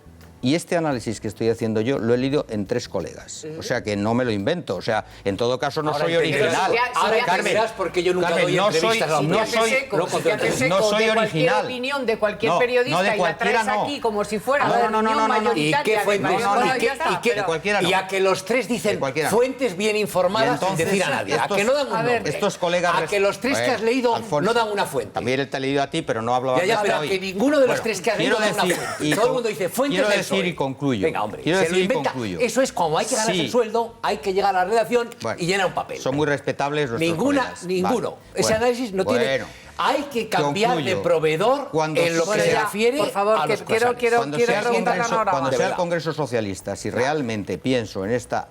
y este análisis que estoy haciendo yo lo he leído en 3 colegas. O sea que no me lo invento. O sea, en todo caso no soy original. Ahora entenderás porque yo nunca doy entrevistas a no soy original. La opinión de cualquier periodista y la traes aquí como si fuera la opinión mayoritaria. ¿Y qué fuentes? Y a que los 3 dicen fuentes bien informadas sin decir a nadie. A que no dan un nombre. Estos colegas... A que los 3 que has leído no dan una fuente. También él te ha leído a ti, pero no hablaba de esto hoy. Pero que ninguno de los 3 que has leído da una fuente. Todo el mundo dice fuentes del y concluyo. Venga, hombre, se lo inventa. Eso es como hay que ganarse el sueldo, hay que llegar a la redacción y llenar un papel. Son muy respetables nuestros colegas. Ninguno. Ese análisis no tiene... Hay que cambiar de proveedor en lo que se refiere por favor, a los quiero preguntar a Nora. Cuando sea el Congreso Socialista, si realmente pienso en esta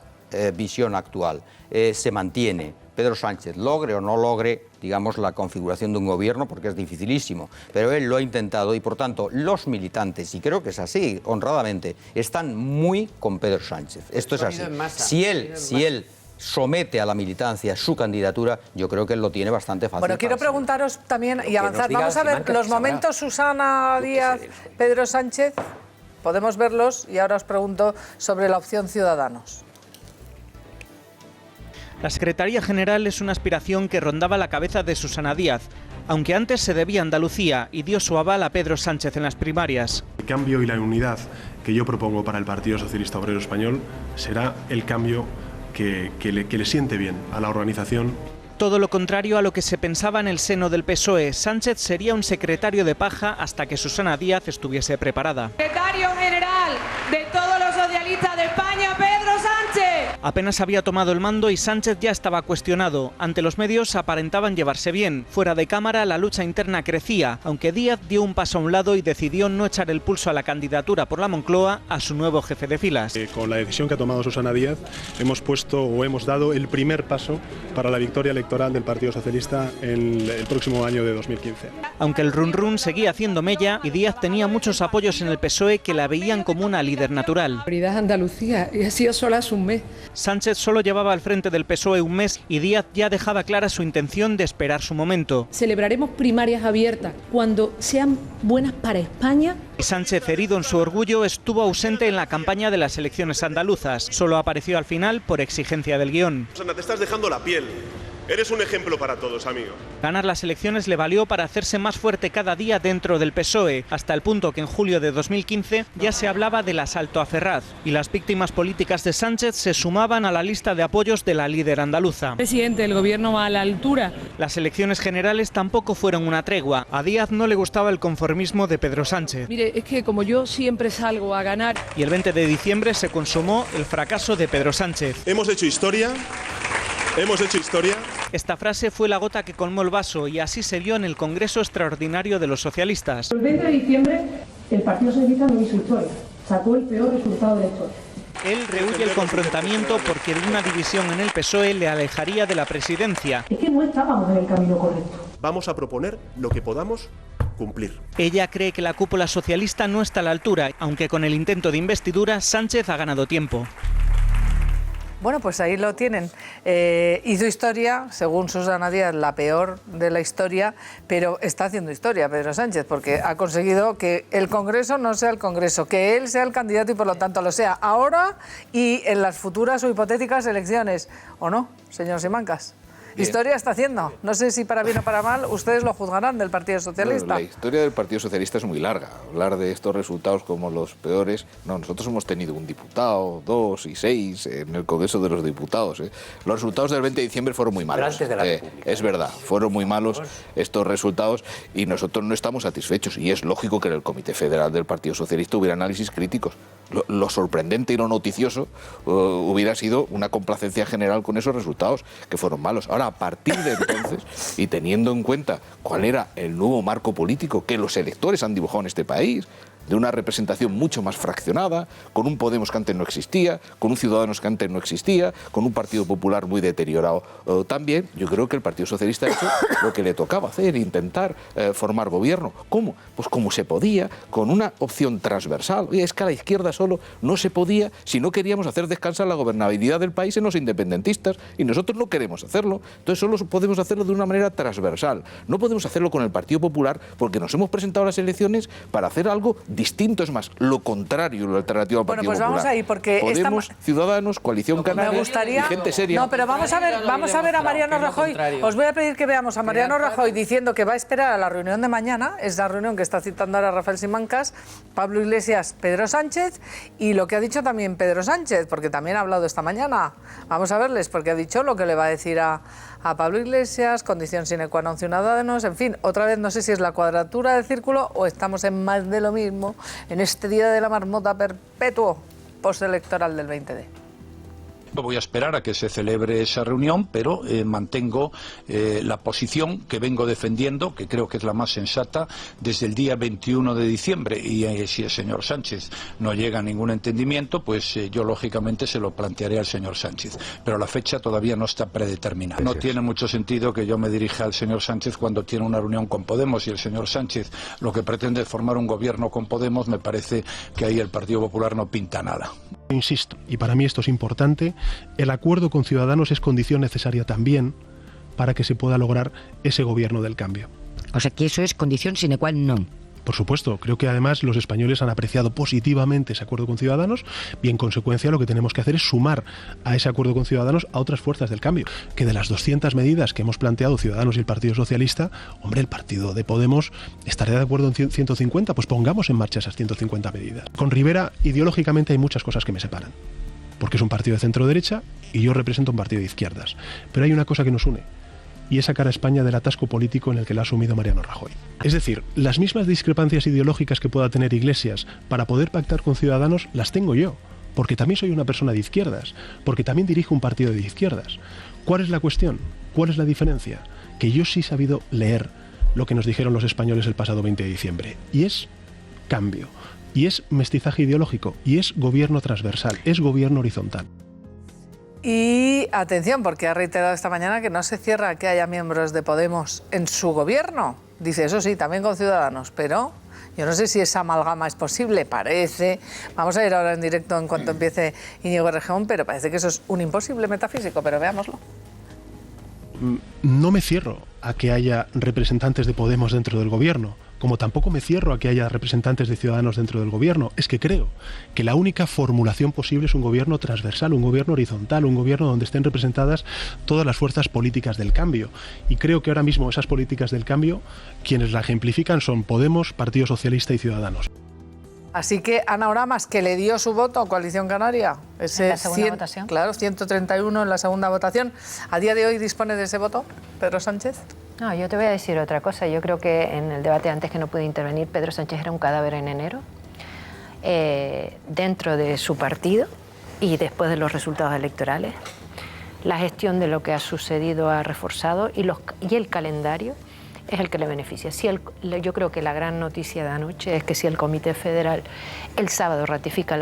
visión actual, se mantiene Pedro Sánchez, logre o no logre, digamos, la configuración de un gobierno, porque es dificilísimo, pero él lo ha intentado y, por tanto, los militantes, y creo que es así, honradamente, están muy con Pedro Sánchez. Esto es así. Si él somete a la militancia su candidatura, yo creo que él lo tiene bastante fácil. Bueno, quiero preguntaros también y avanzar. Vamos a ver los momentos Susana Díaz, Pedro Sánchez, podemos verlos y ahora os pregunto sobre la opción Ciudadanos. La Secretaría General es una aspiración que rondaba la cabeza de Susana Díaz, aunque antes se debía a Andalucía y dio su aval a Pedro Sánchez en las primarias. El cambio y la unidad que yo propongo para el Partido Socialista Obrero Español será el cambio que le siente bien a la organización. Todo lo contrario a lo que se pensaba en el seno del PSOE. Sánchez sería un secretario de paja hasta que Susana Díaz estuviese preparada. Secretario general de todos los socialistas de España, Pedro Sánchez. Apenas había tomado el mando y Sánchez ya estaba cuestionado. Ante los medios aparentaban llevarse bien. Fuera de cámara la lucha interna crecía, aunque Díaz dio un paso a un lado y decidió no echar el pulso a la candidatura por la Moncloa a su nuevo jefe de filas. Con la decisión que ha tomado Susana Díaz hemos dado el primer paso para la victoria electoral del Partido Socialista en el próximo año de 2015. Aunque el run-run seguía haciendo mella y Díaz tenía muchos apoyos en el PSOE que la veían como una líder natural. La prioridad es Andalucía y ha sido sola hace un mes. Sánchez solo llevaba al frente del PSOE un mes y Díaz ya dejaba clara su intención de esperar su momento. Celebraremos primarias abiertas cuando sean buenas para España. Y Sánchez, herido en su orgullo, estuvo ausente en la campaña de las elecciones andaluzas. Solo apareció al final por exigencia del guión. Susana, te estás dejando la piel. Eres un ejemplo para todos, amigo. Ganar las elecciones le valió para hacerse más fuerte cada día dentro del PSOE, hasta el punto que en julio de 2015 ya se hablaba del asalto a Ferraz, y las víctimas políticas de Sánchez se sumaban a la lista de apoyos de la líder andaluza. Presidente, el gobierno va a la altura. Las elecciones generales tampoco fueron una tregua. A Díaz no le gustaba el conformismo de Pedro Sánchez. Mire, es que como yo siempre salgo a ganar. Y el 20 de diciembre se consumó el fracaso de Pedro Sánchez. Hemos hecho historia. Esta frase fue la gota que colmó el vaso y así se vio en el Congreso Extraordinario de los Socialistas. El 20 de diciembre el Partido Socialista no hizo historia, sacó el peor resultado de la historia. Él rehúye el confrontamiento porque una división en el PSOE le alejaría de la presidencia. Es que no estábamos en el camino correcto. Vamos a proponer lo que podamos cumplir. Ella cree que la cúpula socialista no está a la altura, aunque con el intento de investidura Sánchez ha ganado tiempo. Bueno, pues ahí lo tienen. Hizo historia, según Susana Díaz, la peor de la historia, pero está haciendo historia Pedro Sánchez, porque ha conseguido que el Congreso no sea el Congreso, que él sea el candidato y por lo tanto lo sea ahora y en las futuras o hipotéticas elecciones. ¿O no, señor Simancas? Bien. Historia está haciendo. No sé si para bien o para mal, ustedes lo juzgarán del Partido Socialista. Bueno, la historia del Partido Socialista es muy larga. Hablar de estos resultados como los peores... No, nosotros hemos tenido un diputado, 2 y 6 en el Congreso de los Diputados. Los resultados del 20 de diciembre fueron muy malos. Pero antes de la República. Es verdad, fueron muy malos estos resultados y nosotros no estamos satisfechos. Y es lógico que en el Comité Federal del Partido Socialista hubiera análisis críticos. Lo sorprendente y lo noticioso hubiera sido una complacencia general con esos resultados, que fueron malos. Ahora, a partir de entonces, y teniendo en cuenta cuál era el nuevo marco político que los electores han dibujado en este país, de una representación mucho más fraccionada, con un Podemos que antes no existía, con un Ciudadanos que antes no existía, con un Partido Popular muy deteriorado también, yo creo que el Partido Socialista ha hecho lo que le tocaba hacer, intentar formar gobierno. ¿Cómo? Pues como se podía, con una opción transversal. Oye, es que a la izquierda solo no se podía si no queríamos hacer descansar la gobernabilidad del país en los independentistas, y nosotros no queremos hacerlo, entonces solo podemos hacerlo de una manera transversal. No podemos hacerlo con el Partido Popular porque nos hemos presentado a las elecciones para hacer algo distinto, es más, lo contrario, lo alternativo al Partido Popular. Bueno, pues vamos ahí, porque Podemos, Ciudadanos, Coalición Canaria y gente seria. No, pero vamos a ver a Mariano Rajoy. Os voy a pedir que veamos a Mariano Rajoy diciendo que va a esperar a la reunión de mañana, es la reunión que está citando ahora Rafael Simancas, Pablo Iglesias, Pedro Sánchez, y lo que ha dicho también Pedro Sánchez, porque también ha hablado esta mañana. Vamos a verles, porque ha dicho lo que le va a decir a Pablo Iglesias, condición sine qua non ciudadanos, en fin, otra vez no sé si es la cuadratura del círculo o estamos en más de lo mismo en este día de la marmota perpetuo postelectoral del 20D. Voy a esperar a que se celebre esa reunión, pero mantengo la posición que vengo defendiendo, que creo que es la más sensata, desde el día 21 de diciembre. Y si el señor Sánchez no llega a ningún entendimiento, pues yo lógicamente se lo plantearé al señor Sánchez. Pero la fecha todavía no está predeterminada. No tiene mucho sentido que yo me dirija al señor Sánchez cuando tiene una reunión con Podemos, y el señor Sánchez lo que pretende es formar un gobierno con Podemos. Me parece que ahí el Partido Popular no pinta nada. Insisto, y para mí esto es importante, el acuerdo con Ciudadanos es condición necesaria también para que se pueda lograr ese gobierno del cambio. O sea que eso es condición sine qua non. Por supuesto, creo que además los españoles han apreciado positivamente ese acuerdo con Ciudadanos y en consecuencia lo que tenemos que hacer es sumar a ese acuerdo con Ciudadanos a otras fuerzas del cambio. Que de las 200 medidas que hemos planteado Ciudadanos y el Partido Socialista, hombre, el partido de Podemos estaría de acuerdo en 150, pues pongamos en marcha esas 150 medidas. Con Rivera, ideológicamente hay muchas cosas que me separan, porque es un partido de centro-derecha y yo represento un partido de izquierdas. Pero hay una cosa que nos une, y es sacar a España del atasco político en el que la ha asumido Mariano Rajoy. Es decir, las mismas discrepancias ideológicas que pueda tener Iglesias para poder pactar con Ciudadanos las tengo yo, porque también soy una persona de izquierdas, porque también dirijo un partido de izquierdas. ¿Cuál es la cuestión? ¿Cuál es la diferencia? Que yo sí he sabido leer lo que nos dijeron los españoles el pasado 20 de diciembre, y es cambio, y es mestizaje ideológico, y es gobierno transversal, es gobierno horizontal. Y atención, porque ha reiterado esta mañana que no se cierra que haya miembros de Podemos en su gobierno. Dice, eso sí, también con Ciudadanos, pero yo no sé si esa amalgama es posible, parece. Vamos a ir ahora en directo en cuanto empiece Íñigo Errejón, pero parece que eso es un imposible metafísico, pero veámoslo. No me cierro a que haya representantes de Podemos dentro del gobierno, como tampoco me cierro a que haya representantes de Ciudadanos dentro del gobierno. Es que creo que la única formulación posible es un gobierno transversal, un gobierno horizontal, un gobierno donde estén representadas todas las fuerzas políticas del cambio. Y creo que ahora mismo esas políticas del cambio, quienes la ejemplifican son Podemos, Partido Socialista y Ciudadanos. Así que Ana Oramas, que le dio su voto a Coalición Canaria, ese ¿En la segunda votación? Claro, 131 en la segunda votación. ¿A día de hoy dispone de ese voto Pedro Sánchez? No, yo te voy a decir otra cosa. Yo creo que en el debate antes que no pude intervenir, Pedro Sánchez era un cadáver en enero, dentro de su partido y después de los resultados electorales. La gestión de lo que ha sucedido ha reforzado y el calendario es el que le beneficia. Yo creo que la gran noticia de anoche es que si el Comité Federal el sábado ratifica el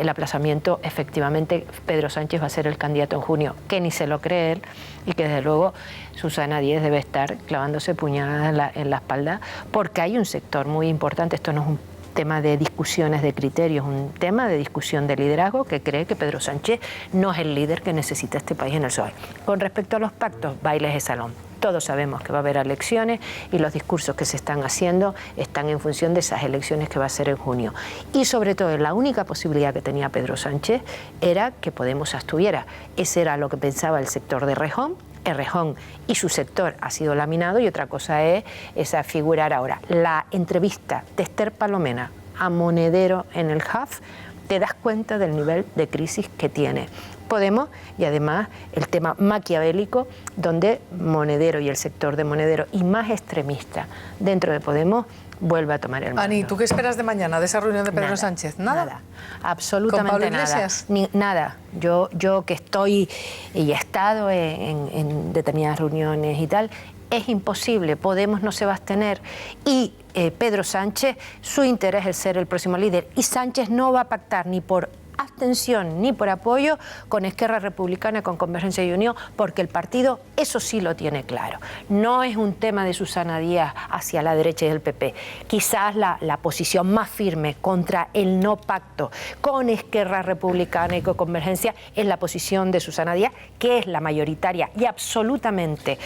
aplazamiento, efectivamente Pedro Sánchez va a ser el candidato en junio, que ni se lo cree él, y que desde luego Susana Díez debe estar clavándose puñaladas en la espalda, porque hay un sector muy importante, esto no es un tema de discusiones de criterios, un tema de discusión de liderazgo, que cree que Pedro Sánchez no es el líder que necesita este país en el PSOE. Con respecto a los pactos, bailes de salón. Todos sabemos que va a haber elecciones y los discursos que se están haciendo están en función de esas elecciones que va a ser en junio. Y sobre todo, la única posibilidad que tenía Pedro Sánchez era que Podemos abstuviera. Ese era lo que pensaba el sector de Errejón. Errejón y su sector ha sido laminado, y otra cosa es esa figurar ahora. La entrevista de Esther Palomena a Monedero en el HAF, te das cuenta del nivel de crisis que tiene Podemos, y además el tema maquiavélico, donde Monedero y el sector de Monedero, y más extremista dentro de Podemos, vuelve a tomar el mando. Ani, ¿tú qué esperas de mañana, de esa reunión de Pedro Sánchez? ¿Nada? Absolutamente ¿Con Pablo nada. Iglesias? Nada. Yo que estoy y he estado en determinadas reuniones y tal, es imposible. Podemos no se va a abstener, y Pedro Sánchez, su interés es ser el próximo líder, y Sánchez no va a pactar ni por abstención ni por apoyo con Esquerra Republicana, con Convergencia y Unión, porque el partido eso sí lo tiene claro. No es un tema de Susana Díaz hacia la derecha y el PP. Quizás la posición más firme contra el no pacto con Esquerra Republicana y con Convergencia es la posición de Susana Díaz, que es la mayoritaria y absolutamente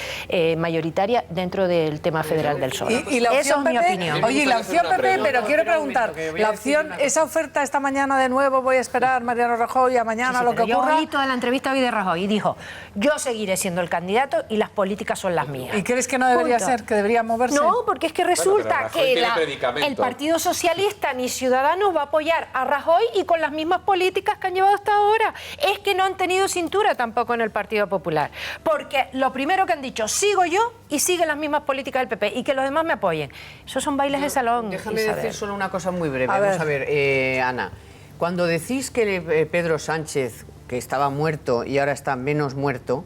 mayoritaria dentro del tema federal del PSOE. ¿Y la opción Esa es mi PP? opinión. Oye, la opción PP, pero quiero preguntar, la opción, esa oferta esta mañana de nuevo, voy a esperar Mariano Rajoy a mañana, lo que yo ocurra. oí toda la entrevista hoy de Rajoy y dijo: yo seguiré siendo el candidato y las políticas son las mías. ¿Y crees que no debería Punto. ser, que debería moverse? No, porque es que resulta Rajoy tiene que predicamento. el Partido Socialista ni Ciudadanos va a apoyar a Rajoy y con las mismas políticas que han llevado hasta ahora. Es que no han tenido cintura tampoco en el Partido Popular, porque lo primero que han dicho: sigo yo y siguen las mismas políticas del PP, y que los demás me apoyen. Esos son bailes de salón. Déjame Isabel. decir solo una cosa muy breve. Vamos a ver, Ana. Cuando decís que Pedro Sánchez, que estaba muerto y ahora está menos muerto,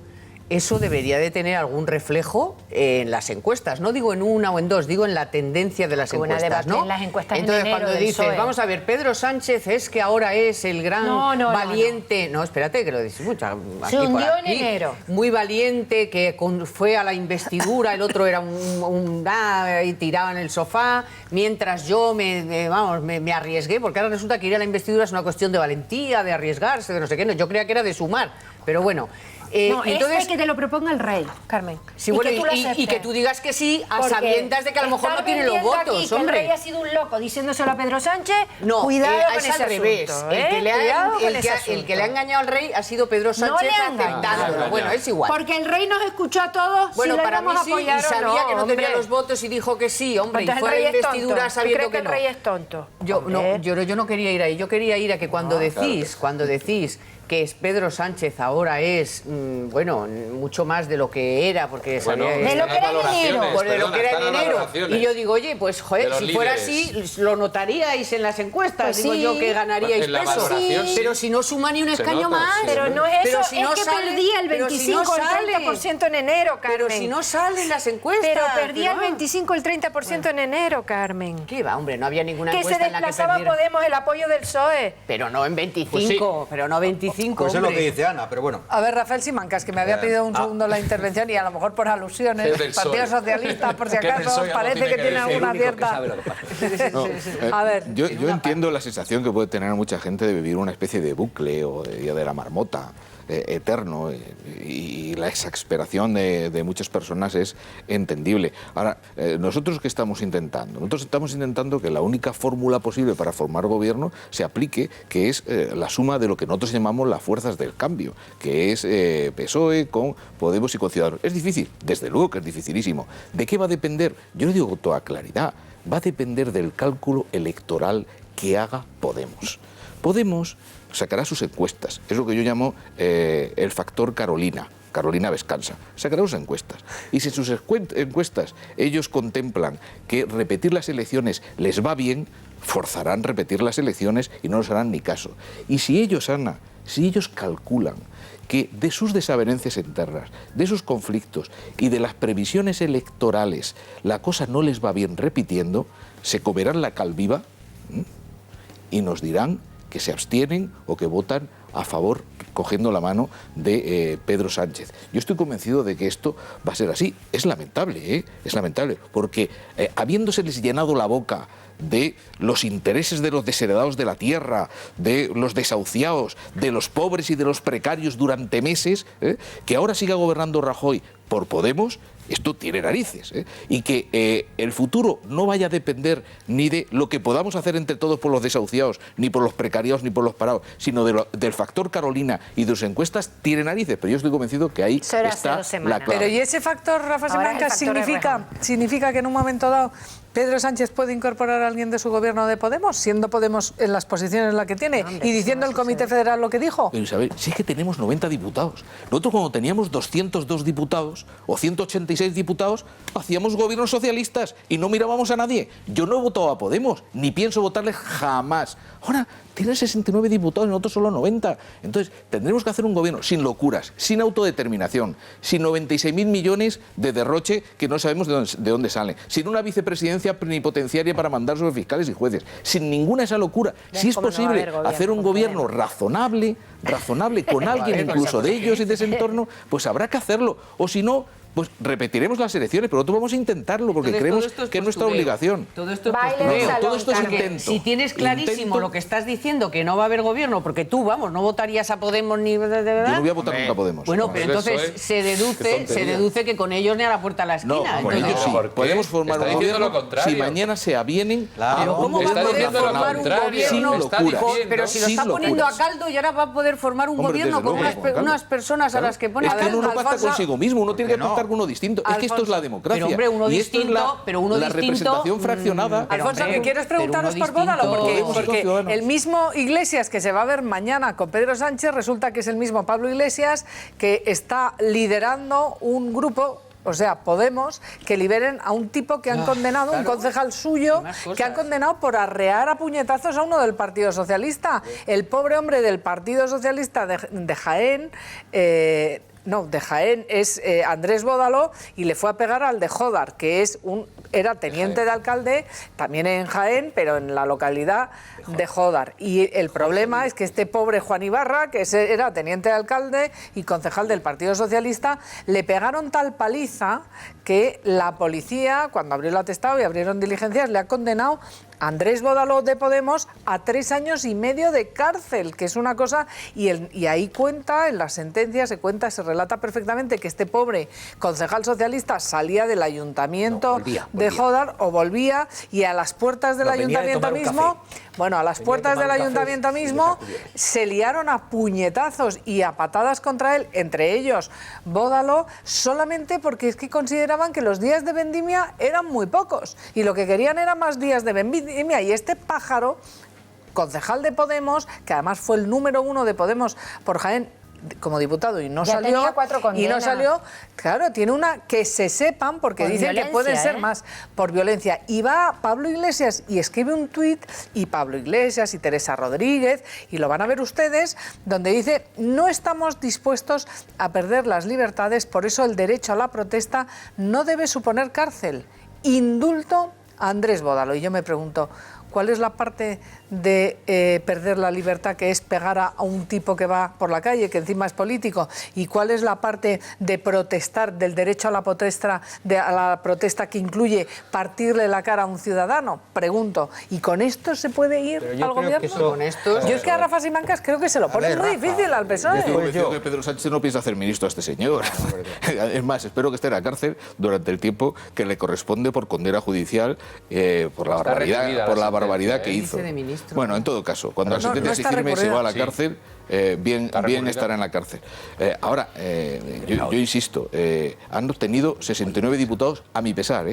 eso debería de tener algún reflejo en las encuestas. No digo en una o en dos, digo en la tendencia de las encuestas, ¿no? En las encuestas. Entonces, en enero cuando del dices, PSOE. vamos a ver, Pedro Sánchez es que ahora es el gran valiente... No, espérate, que lo dices mucho. Se hundió en enero. Muy valiente, que fue a la investidura, el otro era y tiraba en el sofá, mientras yo me arriesgué, porque ahora resulta que ir a la investidura es una cuestión de valentía, de arriesgarse, de no sé qué. No, yo creía que era de sumar, pero bueno... no, entonces, es que te lo proponga el rey, Carmen. Sí, bueno, y que tú digas que sí, a sabiendas de que a lo mejor no tiene los votos, aquí, hombre. Que el rey ha sido un loco diciéndoselo a Pedro Sánchez. No, cuidado con es ese al revés. asunto, El que le ha engañado al rey ha sido Pedro Sánchez aceptándolo. Bueno, es igual. Porque el rey nos escuchó a todos. Bueno, si para mí sí, y sabía que no tenía los votos y dijo que sí, hombre. Entonces, y fue a la el rey es investidura tonto. sabiendo ¿Tú crees que no. el rey es tonto? Yo no quería ir ahí. Yo quería ir a que cuando decís que Pedro Sánchez ahora es, bueno, mucho más de lo que era, porque Bueno, de lo que era en enero. Pues de lo que era en están las enero. valoraciones. Y yo digo, oye, pues joder, si fuera así, lo notaríais en las encuestas. Pues digo sí. yo que ganaríais En la peso. valoración, sí. Pero si no suma ni un Se escaño nota, más. sí. Pero no es eso, Pero si es no que sale, perdía el pero 25 si no sale. el 30% en enero, Carmen. Pero si no salen las encuestas. Pero perdía el ¿no? 25 el 30% en enero, Carmen. ¿Qué va, hombre? No había ninguna Que se encuesta en la que desplazaba perdiera. Podemos el apoyo del PSOE. Pero no en 25, Pues sí. pero no 25, Pues es lo hombre. que dice Ana, pero bueno. A ver, Rafael Simancas, que me había pedido un segundo la intervención y a lo mejor por alusiones, Es del Partido PSOE. Socialista, por si Que del acaso, PSOE os parece algo que tiene tiene que decir. alguna El único que cierta... sabe lo que pasa. No, A ver. Yo entiendo la sensación que puede tener mucha gente de vivir una especie de bucle o de día de la marmota eterno, y la exasperación de muchas personas es entendible. Ahora, ¿nosotros qué estamos intentando? Nosotros estamos intentando que la única fórmula posible para formar gobierno se aplique, que es la suma de lo que nosotros llamamos las fuerzas del cambio, que es PSOE con Podemos y con Ciudadanos. Es difícil, desde luego que es dificilísimo. ¿De qué va a depender? Yo lo digo con toda claridad. Va a depender del cálculo electoral que haga Podemos. Podemos sacará sus encuestas, es lo que yo llamo el factor Carolina. Carolina Vescansa. Sacará sus encuestas. Y si sus encuestas ellos contemplan que repetir las elecciones les va bien, forzarán repetir las elecciones y no nos harán ni caso. Y si ellos, Ana, si ellos calculan que de sus desavenencias internas, de sus conflictos y de las previsiones electorales la cosa no les va bien repitiendo, se comerán la cal viva y nos dirán que se abstienen o que votan a favor, cogiendo la mano de Pedro Sánchez. Yo estoy convencido de que esto va a ser así. Es lamentable, es lamentable, porque habiéndoseles llenado la boca de los intereses de los desheredados de la tierra, de los desahuciados, de los pobres y de los precarios durante meses, que ahora siga gobernando Rajoy por Podemos, esto tiene narices. Y que el futuro no vaya a depender ni de lo que podamos hacer entre todos por los desahuciados, ni por los precariados, ni por los parados, sino del factor Carolina y de sus encuestas, tiene narices. Pero yo estoy convencido que ahí está la clave. Pero ¿y ese factor, Rafa Simancas, significa que en un momento dado Pedro Sánchez puede incorporar a alguien de su gobierno de Podemos, siendo Podemos en las posiciones en las que tiene, y diciendo el Comité Federal lo que dijo? Pero Isabel, si es que tenemos 90 diputados. Nosotros cuando teníamos 202 diputados o 186 diputados, hacíamos gobiernos socialistas y no mirábamos a nadie. Yo no he votado a Podemos, ni pienso votarle jamás. Ahora, tienen 69 diputados y nosotros solo 90. Entonces, tendremos que hacer un gobierno sin locuras, sin autodeterminación, sin 96.000 millones de derroche que no sabemos de dónde salen, sin una vicepresidencia plenipotenciaria para mandar sobre fiscales y jueces, sin ninguna esa locura. Si es posible hacer un gobierno razonable con alguien incluso de ellos y de ese entorno, pues habrá que hacerlo. O si no, pues repetiremos las elecciones, pero nosotros vamos a intentarlo porque creemos que es nuestra obligación. Todo esto es intento. Si tienes clarísimo lo que estás diciendo, que no va a haber gobierno, porque tú, no votarías a Podemos ni de verdad. Yo no voy a votar nunca a Podemos. Bueno, pero entonces se deduce que con ellos ni a la puerta a la esquina. No, con ellos sí. Podemos formar un gobierno si mañana se avienen. Pero ¿cómo va a poder formar un gobierno? Sin locuras. Pero si lo está poniendo a caldo y ahora va a poder formar un gobierno con unas personas a las que pone a caldo. Uno no pacta consigo mismo, uno tiene que pactar con uno distinto. Es que esto es la democracia. Pero hombre, uno y distinto, esto es la representación fraccionada. Alfonso, lo que quiero es preguntaros por Bódalo, porque el mismo Iglesias que se va a ver mañana con Pedro Sánchez resulta que es el mismo Pablo Iglesias que está liderando un grupo, o sea, Podemos, que liberen a un tipo que han condenado, un concejal suyo, que han condenado por arrear a puñetazos a uno del Partido Socialista. El pobre hombre del Partido Socialista de Jaén... de Jaén es Andrés Bódalo, y le fue a pegar al de Jódar, que era teniente de alcalde, también en Jaén, pero en la localidad de Jódar. Y el problema es que este pobre Juan Ibarra, que era teniente de alcalde y concejal del Partido Socialista, le pegaron tal paliza que la policía, cuando abrió el atestado y abrieron diligencias, le ha condenado a Andrés Bódalo de Podemos a 3 años y medio de cárcel, que es una cosa, y ahí cuenta, en las sentencias se relata perfectamente que este pobre concejal socialista salía del ayuntamiento de Jódar o volvía, y a las puertas del ayuntamiento mismo, se liaron a puñetazos y a patadas contra él, entre ellos Bódalo, solamente porque es que consideraban que los días de vendimia eran muy pocos y lo que querían era más días de vendimia. Y este pájaro, concejal de Podemos, que además fue el número 1 de Podemos por Jaén como diputado y no salió, claro, tiene una que se sepan, porque por dicen que pueden ser más por violencia. Y va Pablo Iglesias y escribe un tuit, y Pablo Iglesias y Teresa Rodríguez, y lo van a ver ustedes, donde dice: no estamos dispuestos a perder las libertades, por eso el derecho a la protesta no debe suponer cárcel. Indulto a Andrés Bódalo. Y yo me pregunto, ¿cuál es la parte de perder la libertad, que es pegar a un tipo que va por la calle, que encima es político? ¿Y cuál es la parte de protestar, del derecho a la protesta, que incluye partirle la cara a un ciudadano? Pregunto. ¿Y con esto se puede ir al gobierno? Yo es que a Rafa Simancas creo que se lo pone muy difícil al PSOE. Yo que Pedro Sánchez no piensa hacer ministro a este señor. Es más, espero que esté en la cárcel durante el tiempo que le corresponde por condena judicial, por la barbaridad que hizo. Bueno, en todo caso, cuando la sentencia se firme y se va a la cárcel, bien estará en la cárcel. Ahora, yo insisto, han obtenido 69 diputados a mi pesar,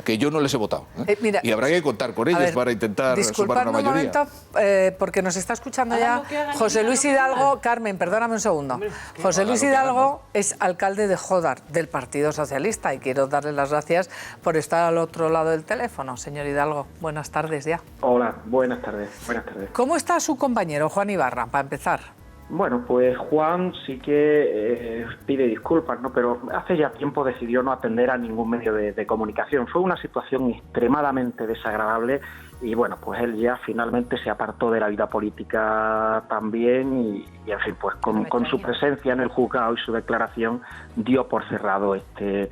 que yo no les he votado. Mira, y habrá que contar con ellos para intentar sumar una mayoría. Un momento, porque nos está escuchando ya José Luis Hidalgo. Carmen, perdóname un segundo. José Luis Hidalgo es alcalde de Jódar, del Partido Socialista, y quiero darle las gracias por estar al otro lado del teléfono. Señor Hidalgo, buenas tardes ya. Hola, buenas tardes. Buenas tardes. ¿Cómo está su compañero, Juan Ibarra, para empezar? Bueno, pues Juan sí que pide disculpas, ¿no? Pero hace ya tiempo decidió no atender a ningún medio de comunicación. Fue una situación extremadamente desagradable y bueno, pues él ya finalmente se apartó de la vida política también y en fin, pues con su presencia en el juzgado y su declaración dio por cerrado este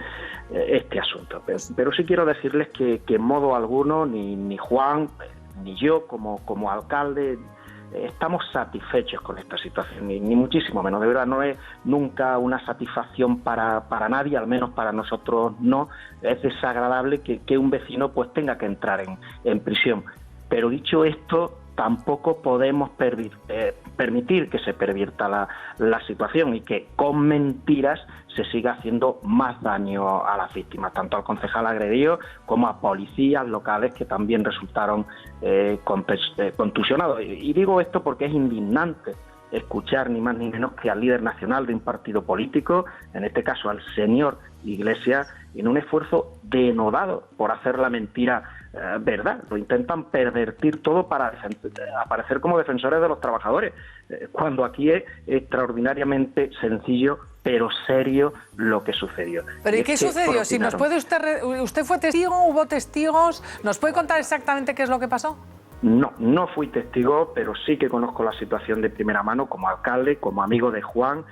asunto. Pero sí quiero decirles que en modo alguno ni Juan ni yo como alcalde estamos satisfechos con esta situación, ni muchísimo menos. De verdad, no es nunca una satisfacción para nadie, al menos para nosotros no. Es desagradable que un vecino pues tenga que entrar en prisión. Pero dicho esto, tampoco podemos permitir que se pervierta la situación y que con mentiras se siga haciendo más daño a las víctimas, tanto al concejal agredido como a policías locales que también resultaron contusionados. Y digo esto porque es indignante escuchar ni más ni menos que al líder nacional de un partido político, en este caso al señor Iglesias, en un esfuerzo denodado por hacer la mentira verdad. Lo intentan pervertir todo para aparecer como defensores de los trabajadores, cuando aquí es extraordinariamente sencillo pero serio lo que sucedió. ¿Pero y qué sucedió? Si nos puede usted fue testigo, hubo testigos, ¿nos puede contar exactamente qué es lo que pasó? No fui testigo, pero sí que conozco la situación de primera mano como alcalde, como amigo de Juan,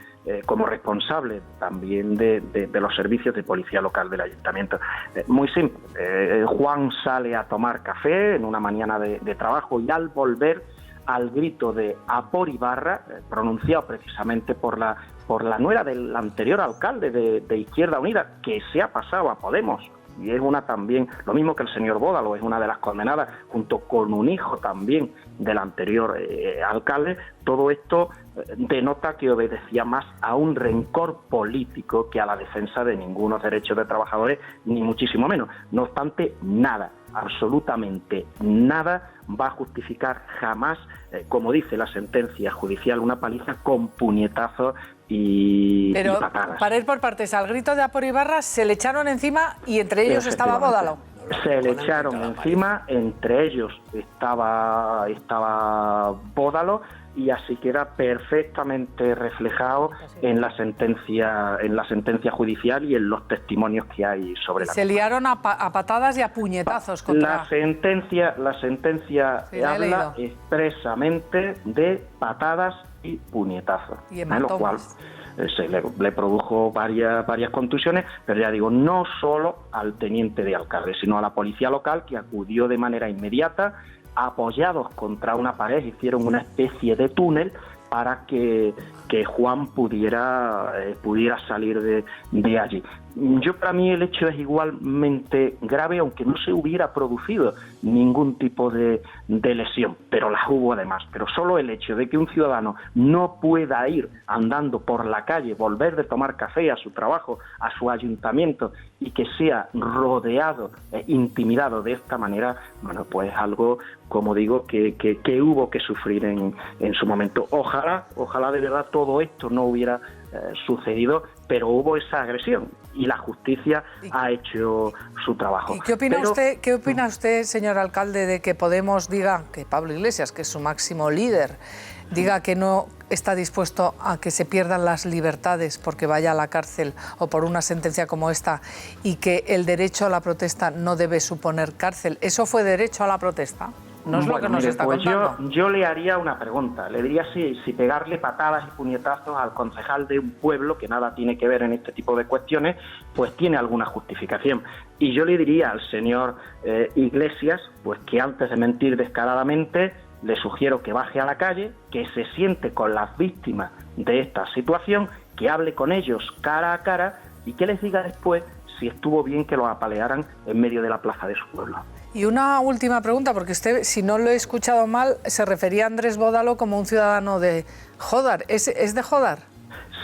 como responsable también de los servicios de policía local del ayuntamiento. Muy simple, Juan sale a tomar café en una mañana de trabajo y al volver, al grito de "a por Ibarra", pronunciado precisamente por la nuera del anterior alcalde de Izquierda Unida, que se ha pasado a Podemos, y es una también, lo mismo que el señor Bódalo, es una de las condenadas, junto con un hijo también del anterior alcalde. Todo esto denota que obedecía más a un rencor político que a la defensa de ningunos derechos de trabajadores, ni muchísimo menos. No obstante, nada, absolutamente nada va a justificar jamás, como dice la sentencia judicial, una paliza con puñetazos y patadas. Para ir por partes, al grito de "a por Ibarra" se le echaron encima y entre ellos estaba Bódalo. Se le echaron encima, entre ellos estaba Bódalo, y así queda perfectamente reflejado en la sentencia judicial y en los testimonios que hay sobre la. Se liaron a patadas y a puñetazos contra. La sentencia habla expresamente de patadas y puñetazos, lo cual le produjo varias contusiones, pero ya digo, no solo al teniente de alcalde, sino a la policía local, que acudió de manera inmediata, apoyados contra una pared, hicieron una especie de túnel para que Juan pudiera salir de allí. Para mí el hecho es igualmente grave, aunque no se hubiera producido ningún tipo de lesión, pero las hubo además. Pero solo el hecho de que un ciudadano no pueda ir andando por la calle, volver de tomar café a su trabajo, a su ayuntamiento, y que sea rodeado, intimidado de esta manera, bueno, pues algo, como digo, que hubo que sufrir en su momento. Ojalá de verdad todo esto no hubiera sucedido, pero hubo esa agresión y la justicia ha hecho su trabajo. ¿Y qué opina usted, señor alcalde, de que Podemos diga, que Pablo Iglesias, que es su máximo líder, diga que no está dispuesto a que se pierdan las libertades porque vaya a la cárcel o por una sentencia como esta, y que el derecho a la protesta no debe suponer cárcel? ¿Eso fue derecho a la protesta? No es lo que nos está contando. Yo le haría una pregunta. Le diría si pegarle patadas y puñetazos al concejal de un pueblo que nada tiene que ver en este tipo de cuestiones, pues tiene alguna justificación. Y yo le diría al señor Iglesias, pues que antes de mentir descaradamente, le sugiero que baje a la calle, que se siente con las víctimas de esta situación, que hable con ellos cara a cara y que les diga después si estuvo bien que los apalearan en medio de la plaza de su pueblo. Y una última pregunta, porque usted, si no lo he escuchado mal, se refería a Andrés Bódalo como un ciudadano de Jódar. ¿Es de Jódar?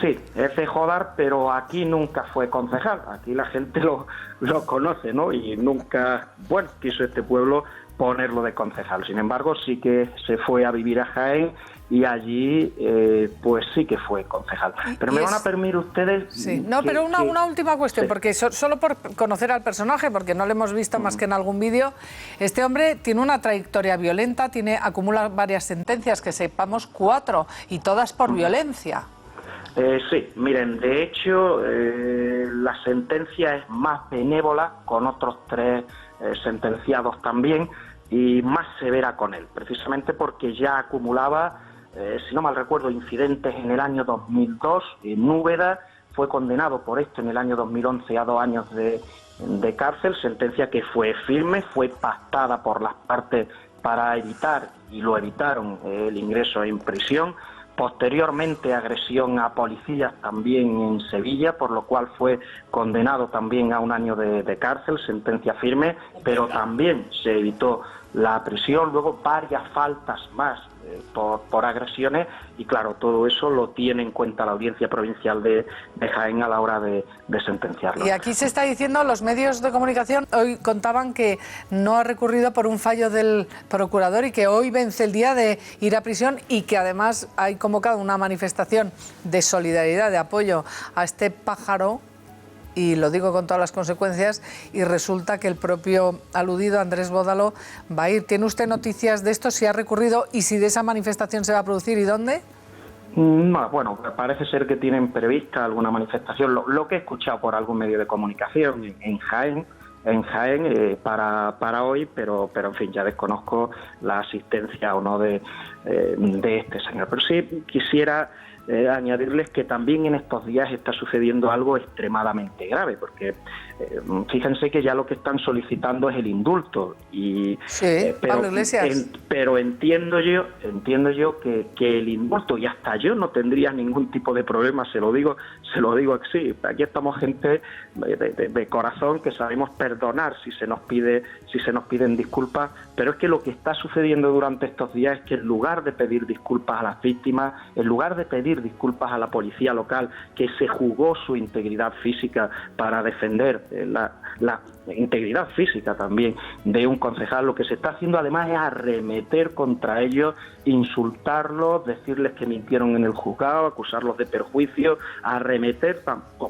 Sí, es de Jodar, pero aquí nunca fue concejal. Aquí la gente lo conoce, ¿no? Y nunca, bueno, quiso este pueblo ponerlo de concejal. Sin embargo, sí que se fue a vivir a Jaén y allí, pues sí que fue concejal. Pero me van a permitir ustedes... Sí, no, pero una última cuestión, sí. Porque solo por conocer al personaje, porque no lo hemos visto más que en algún vídeo, este hombre tiene una trayectoria violenta, acumula varias sentencias, que sepamos 4, y todas por violencia. Sí, miren, de hecho, la sentencia es más benévola con otros 3 sentenciados también y más severa con él, precisamente porque ya acumulaba, si no mal recuerdo, incidentes en el año 2002 en Úbeda, fue condenado por esto en el año 2011 a 2 años de cárcel, sentencia que fue firme, fue pactada por las partes para evitar, y lo evitaron, el ingreso en prisión. Posteriormente, agresión a policías también en Sevilla, por lo cual fue condenado también a 1 año de cárcel, sentencia firme, pero también se evitó la prisión. Luego varias faltas más por agresiones y claro, todo eso lo tiene en cuenta la Audiencia Provincial de Jaén a la hora de sentenciarlo. Y aquí se está diciendo, los medios de comunicación hoy contaban que no ha recurrido por un fallo del procurador y que hoy vence el día de ir a prisión y que además hay convocado una manifestación de solidaridad, de apoyo a este pájaro, y lo digo con todas las consecuencias, y resulta que el propio aludido Andrés Bódalo va a ir. ¿Tiene usted noticias de esto? ¿Si ha recurrido y si de esa manifestación se va a producir y dónde? No, bueno, parece ser que tienen prevista alguna manifestación, lo que he escuchado por algún medio de comunicación en Jaén para hoy, pero en fin, ya desconozco la asistencia o no de este señor. Pero sí quisiera añadirles que también en estos días está sucediendo algo extremadamente grave, porque fíjense que ya lo que están solicitando es el indulto y sí, Pablo Iglesias. Pero entiendo yo que el indulto, y hasta yo no tendría ningún tipo de problema, se lo digo así. Aquí estamos gente de corazón que sabemos perdonar si se nos piden disculpas, pero es que lo que está sucediendo durante estos días es que en lugar de pedir disculpas a las víctimas, en lugar de pedir disculpas a la policía local que se jugó su integridad física para defender la integridad física también de un concejal, lo que se está haciendo además es arremeter contra ellos, insultarlos, decirles que mintieron en el juzgado, acusarlos de perjuicio, arremeter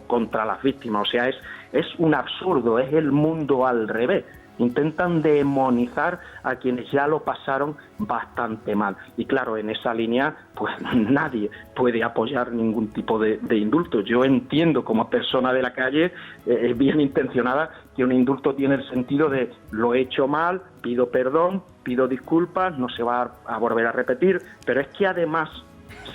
contra las víctimas. O sea, es un absurdo, es el mundo al revés. Intentan demonizar a quienes ya lo pasaron bastante mal. Y claro, en esa línea, pues nadie puede apoyar ningún tipo de indulto. Yo entiendo como persona de la calle, bien intencionada, que un indulto tiene el sentido de lo he hecho mal, pido perdón, pido disculpas, no se va a volver a repetir, pero es que además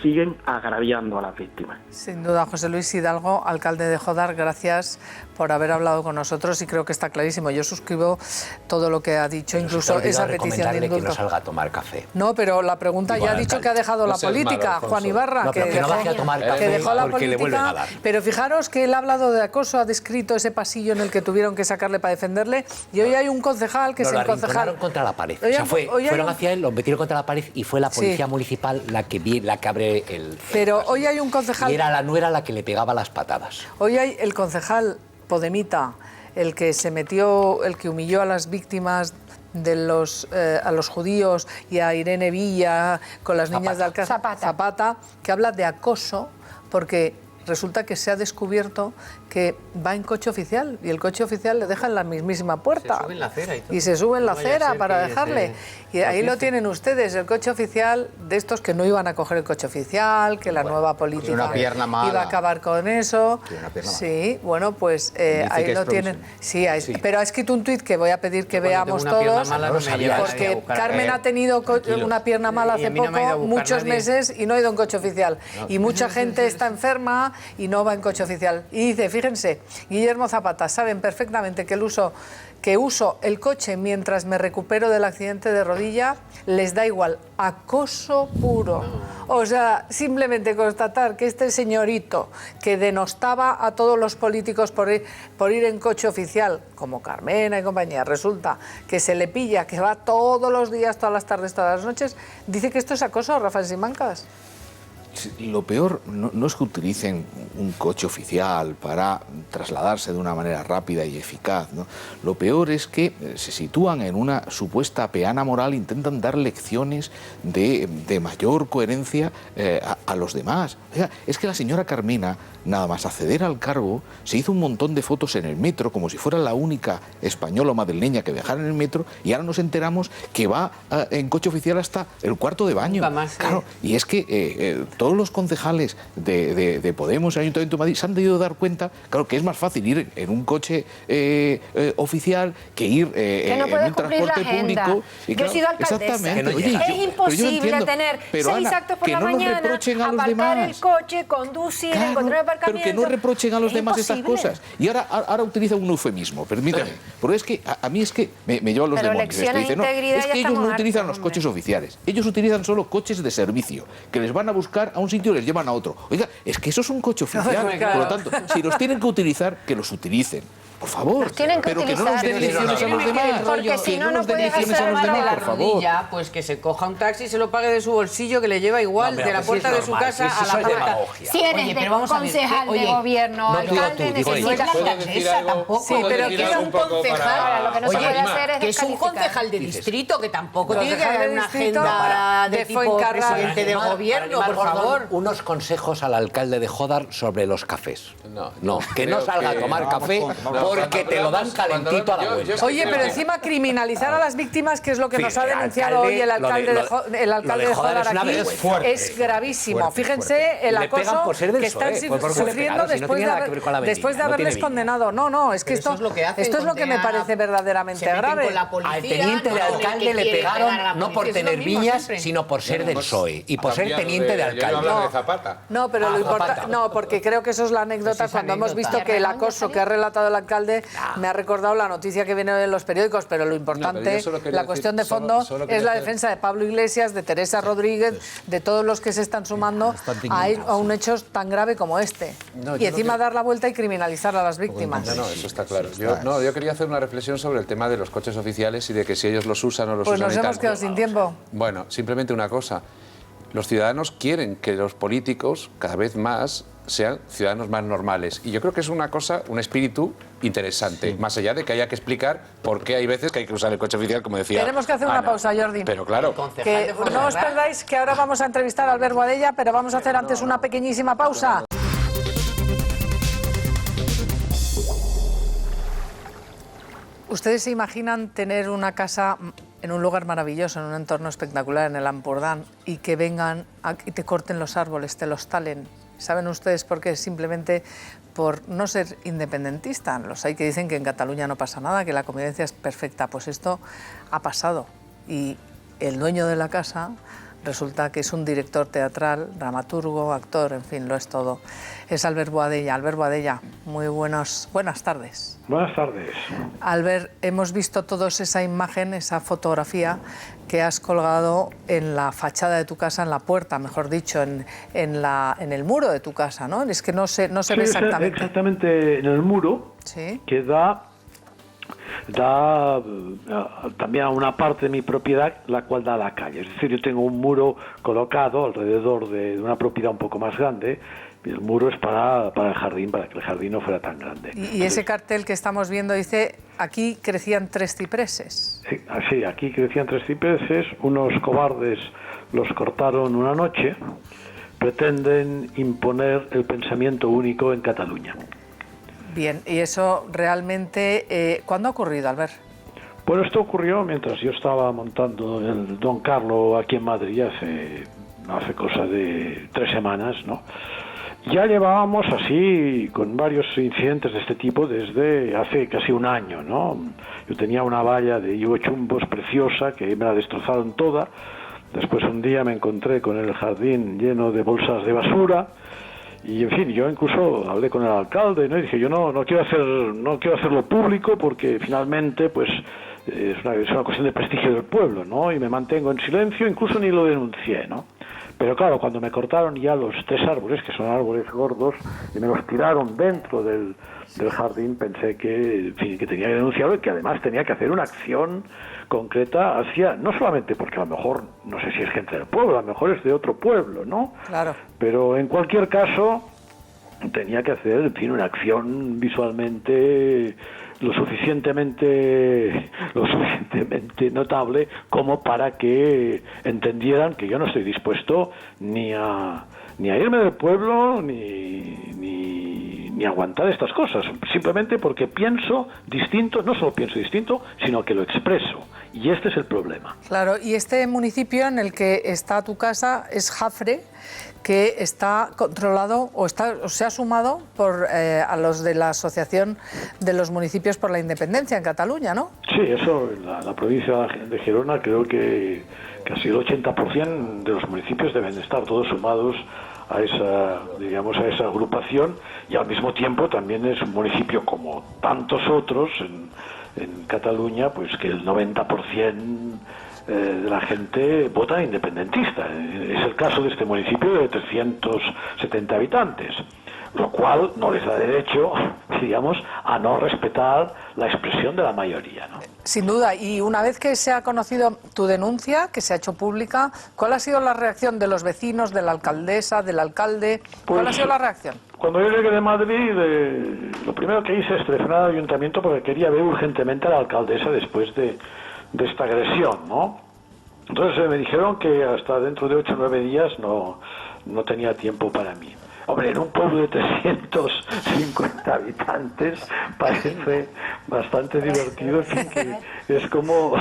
siguen agraviando a las víctimas. Sin duda, José Luis Hidalgo, alcalde de Jodar, gracias por haber hablado con nosotros y creo que está clarísimo. Yo suscribo todo lo que ha dicho, incluso esa petición de indulto. Que no salga a tomar café. No, pero la pregunta ya ha dicho que ha dejado la política, Juan Ibarra, que dejó la política, pero fijaros que él ha hablado de acoso, ha descrito ese pasillo en el que tuvieron que sacarle para defenderle y hoy hay un concejal que es el concejal contra la pared. O sea, fueron hacia él, lo metieron contra la pared y fue la policía municipal la que abre el... Pero hoy hay un concejal... Y era la nuera la que le pegaba las patadas. Hoy hay el concejal podemita, el que se metió, el que humilló a las víctimas a los judíos y a Irene Villa con las niñas de Alcázar, Zapata, que habla de acoso porque resulta que se ha descubierto que va en coche oficial y el coche oficial le deja en la mismísima puerta. Se sube en la acera y todo. Y se sube en la acera para dejarle. Y ahí lo tienen ustedes, el coche oficial de estos que no iban a coger el coche oficial, que la nueva política iba a acabar con eso. Sí, bueno, pues ahí lo tienen. Sí, pero ha escrito un tuit que voy a pedir que veamos todos, porque Carmen ha tenido una pierna mala hace poco, muchos meses, y no ha ido en coche oficial. Y mucha gente está enferma y no va en coche oficial. Y dice, fíjense, Guillermo Zapata, saben perfectamente que uso el coche mientras me recupero del accidente de rodilla, les da igual, acoso puro. O sea, simplemente constatar que este señorito que denostaba a todos los políticos por ir en coche oficial, como Carmena y compañía, resulta que se le pilla, que va todos los días, todas las tardes, todas las noches, dice que esto es acoso, Rafael Simancas. Lo peor no es que utilicen un coche oficial para trasladarse de una manera rápida y eficaz, ¿no? Lo peor es que se sitúan en una supuesta peana moral, intentan dar lecciones de mayor coherencia a los demás. O sea, es que la señora Carmena, nada más acceder al cargo, se hizo un montón de fotos en el metro, como si fuera la única española o madrileña que viajara en el metro, y ahora nos enteramos que va en coche oficial hasta el cuarto de baño. Claro, y es que todos los concejales de Podemos, el Ayuntamiento de Madrid, se han debido dar cuenta, claro, que es más fácil ir en un coche oficial que ir en un transporte público. Y yo he sido alcaldesa. Oye, es imposible tener 6 actos por la mañana, aparcar el coche, conducir, encontrar aparcamiento. Pero que no reprochen a los demás esas cosas. Y ahora utiliza un eufemismo, permítame. Porque es que a mí es que me llevan los demonios. Dicen, no, es que ellos no utilizan los coches oficiales. Ellos utilizan solo coches de servicio, que les van a buscar a un sitio y les llevan a otro. Oiga, es que eso es un coche oficial. Por lo tanto, si los tienen que utilizar, que los utilicen. Por favor, pero que no nos den lecciones a los demás. Porque si no, no puedes hacer la rodilla, pues que se coja un taxi y se lo pague de su bolsillo, que le lleva igual de la puerta de su casa a la puerta. Si eres concejal de gobierno, alcalde, necesitas alcaldesa tampoco. Sí, pero que es un concejal. Lo que no se puede hacer es que es un concejal de distrito, que tampoco tiene que haber una agenda de tipo presidente del gobierno, por favor. Unos consejos al alcalde de Jódar sobre los cafés. No, que no salga a tomar café porque te lo dan calentito a la vuelta. Oye, pero encima criminalizar a las víctimas, que es lo que nos ha denunciado hoy el alcalde de Jódar aquí, es gravísimo. Fíjense el acoso que están sufriendo después de haberles condenado. No, es que esto es lo que me parece verdaderamente grave. Al teniente de alcalde le pegaron no por tener viñas, sino por ser del PSOE y por ser teniente de alcalde. No, pero lo importante, no, porque creo que eso es la anécdota cuando hemos visto que el acoso que ha relatado el alcalde me ha recordado la noticia que viene en los periódicos, pero lo importante, la cuestión de fondo es la defensa de Pablo Iglesias, de Teresa Rodríguez, de todos los que se están sumando a un hecho tan grave como este. Y encima dar la vuelta y criminalizar a las víctimas. No, eso está claro. Yo quería hacer una reflexión sobre el tema de los coches oficiales y de que si ellos los usan o los usan. Pues nos hemos quedado sin tiempo. Bueno, simplemente una cosa. Los ciudadanos quieren que los políticos cada vez más sean ciudadanos más normales. Y yo creo que es una cosa, un espíritu interesante, más allá de que haya que explicar por qué hay veces que hay que usar el coche oficial, como decía Tenemos que hacer una pausa, Jordi. Pero claro. Que no os perdáis que ahora vamos a entrevistar a Albert Boadella, pero vamos a hacer antes una pequeñísima pausa. ¿Ustedes se imaginan tener una casa en un lugar maravilloso, en un entorno espectacular, en el Ampurdán, y que vengan y te corten los árboles, te los talen? ¿Saben ustedes por qué? Simplemente por no ser independentista. Los hay que dicen que en Cataluña no pasa nada, que la convivencia es perfecta. Pues esto ha pasado. Y el dueño de la casa resulta que es un director teatral, dramaturgo, actor, en fin, lo es todo. Es Albert Boadella. Albert Boadella, muy buenas tardes. Buenas tardes. Albert, hemos visto todos esa imagen, esa fotografía que has colgado en la fachada de tu casa, en la puerta, mejor dicho, en el muro de tu casa, ¿no? Es que no se ve exactamente. Exactamente en el muro, ¿sí? Que da también a una parte de mi propiedad, la cual da a la calle. Es decir, yo tengo un muro colocado alrededor de una propiedad un poco más grande, y el muro es para el jardín, para que el jardín no fuera tan grande. Y ese cartel que estamos viendo dice, aquí crecían 3 cipreses. Sí, aquí crecían 3 cipreses, unos cobardes los cortaron una noche, pretenden imponer el pensamiento único en Cataluña. Bien, y eso realmente, ¿cuándo ha ocurrido, Albert? Bueno, esto ocurrió mientras yo estaba montando el Don Carlo aquí en Madrid hace cosa de 3 semanas, ¿no? Ya llevábamos así con varios incidentes de este tipo desde hace casi un año, ¿no? Yo tenía una valla de chumbos preciosa que me la destrozaron toda. Después un día me encontré con el jardín lleno de bolsas de basura. Y en fin, yo incluso hablé con el alcalde, ¿no? Y dije, yo no quiero hacerlo público porque finalmente pues es una cuestión de prestigio del pueblo, ¿no? Y me mantengo en silencio, incluso ni lo denuncié, ¿no? Pero claro, cuando me cortaron ya los 3 árboles, que son árboles gordos, y me los tiraron dentro del jardín, pensé que, en fin, que tenía que denunciarlo y que además tenía que hacer una acción concreta hacia, no solamente porque a lo mejor, no sé si es gente del pueblo, a lo mejor es de otro pueblo, ¿no? Claro. Pero en cualquier caso tenía que hacer, en fin, una acción visualmente lo suficientemente notable como para que entendieran que yo no estoy dispuesto ni a irme del pueblo ni a aguantar estas cosas, simplemente porque pienso distinto, no solo pienso distinto, sino que lo expreso, y este es el problema. Claro, y este municipio en el que está tu casa es Jafre, que está controlado o se ha sumado a los de la Asociación de los Municipios por la Independencia en Cataluña, ¿no? Sí, eso en la provincia de Gerona creo que casi el 80% de los municipios deben estar todos sumados a esa agrupación, y al mismo tiempo también es un municipio como tantos otros en Cataluña, pues que el 90% de la gente vota independentista. Es el caso de este municipio de 370 habitantes, lo cual no les da derecho, digamos, a no respetar la expresión de la mayoría, ¿no? Sin duda, y una vez que se ha conocido tu denuncia, que se ha hecho pública, ¿cuál ha sido la reacción de los vecinos, de la alcaldesa, del alcalde? ¿Cuál ha sido la reacción? Cuando yo llegué de Madrid, lo primero que hice es telefonar al ayuntamiento porque quería ver urgentemente a la alcaldesa después de esta agresión, ¿no? Entonces me dijeron que hasta dentro de 8 o 9 días no tenía tiempo para mí. Hombre, en un pueblo de 350 habitantes parece bastante divertido, en fin, que es como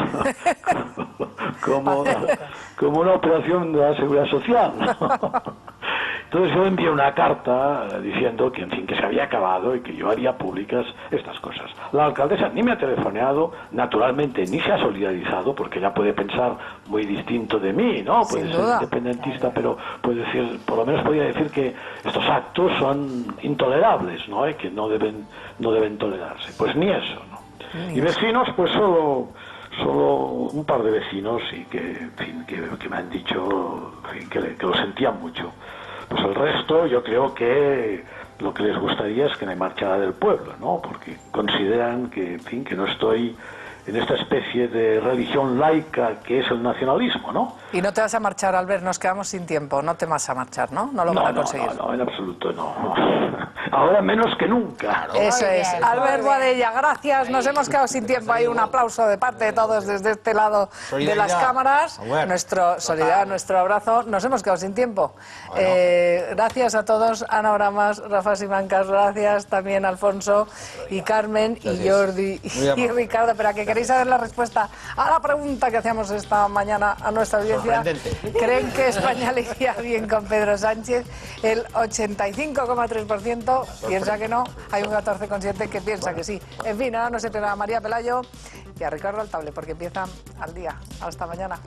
una operación de la Seguridad Social, ¿no? Entonces yo envié una carta diciendo que, en fin, que se había acabado y que yo haría públicas estas cosas. La alcaldesa ni me ha telefoneado, naturalmente ni se ha solidarizado, porque ella puede pensar muy distinto de mí, ¿no? Puede ser independentista, pero puede decir, por lo menos podría decir que estos actos son intolerables, ¿no? Y que no deben tolerarse. Pues ni eso, ¿no? Y vecinos, pues solo un par de vecinos, y que, en fin, que me han dicho, en fin, que lo sentían mucho. Pues el resto yo creo que lo que les gustaría es que me marchara del pueblo, ¿no? Porque consideran que, en fin, que no estoy en esta especie de religión laica que es el nacionalismo, ¿no? Y no te vas a marchar, Albert, nos quedamos sin tiempo, no te vas a marchar, ¿no? No lo van a conseguir. No, en absoluto no. Ahora menos que nunca. Eso es. Albert Boadella, gracias, nos hemos quedado sin tiempo. Hay un aplauso de parte de todos desde este lado de las cámaras. Solidaridad, nuestro abrazo. Nos hemos quedado sin tiempo. Gracias a todos, Ana Bramas, Rafa Simancas, gracias también Alfonso y Carmen y Jordi y Ricardo. Pero que queréis saber la respuesta a la pregunta que hacíamos esta mañana a nuestra audiencia. ¿Creen que España le iría bien con Pedro Sánchez? El 85,3% piensa que no, hay un 14,7% que piensa que sí. En fin, ahora no se pierda a María Pelayo y a Ricardo Altable porque empieza al día. Hasta mañana.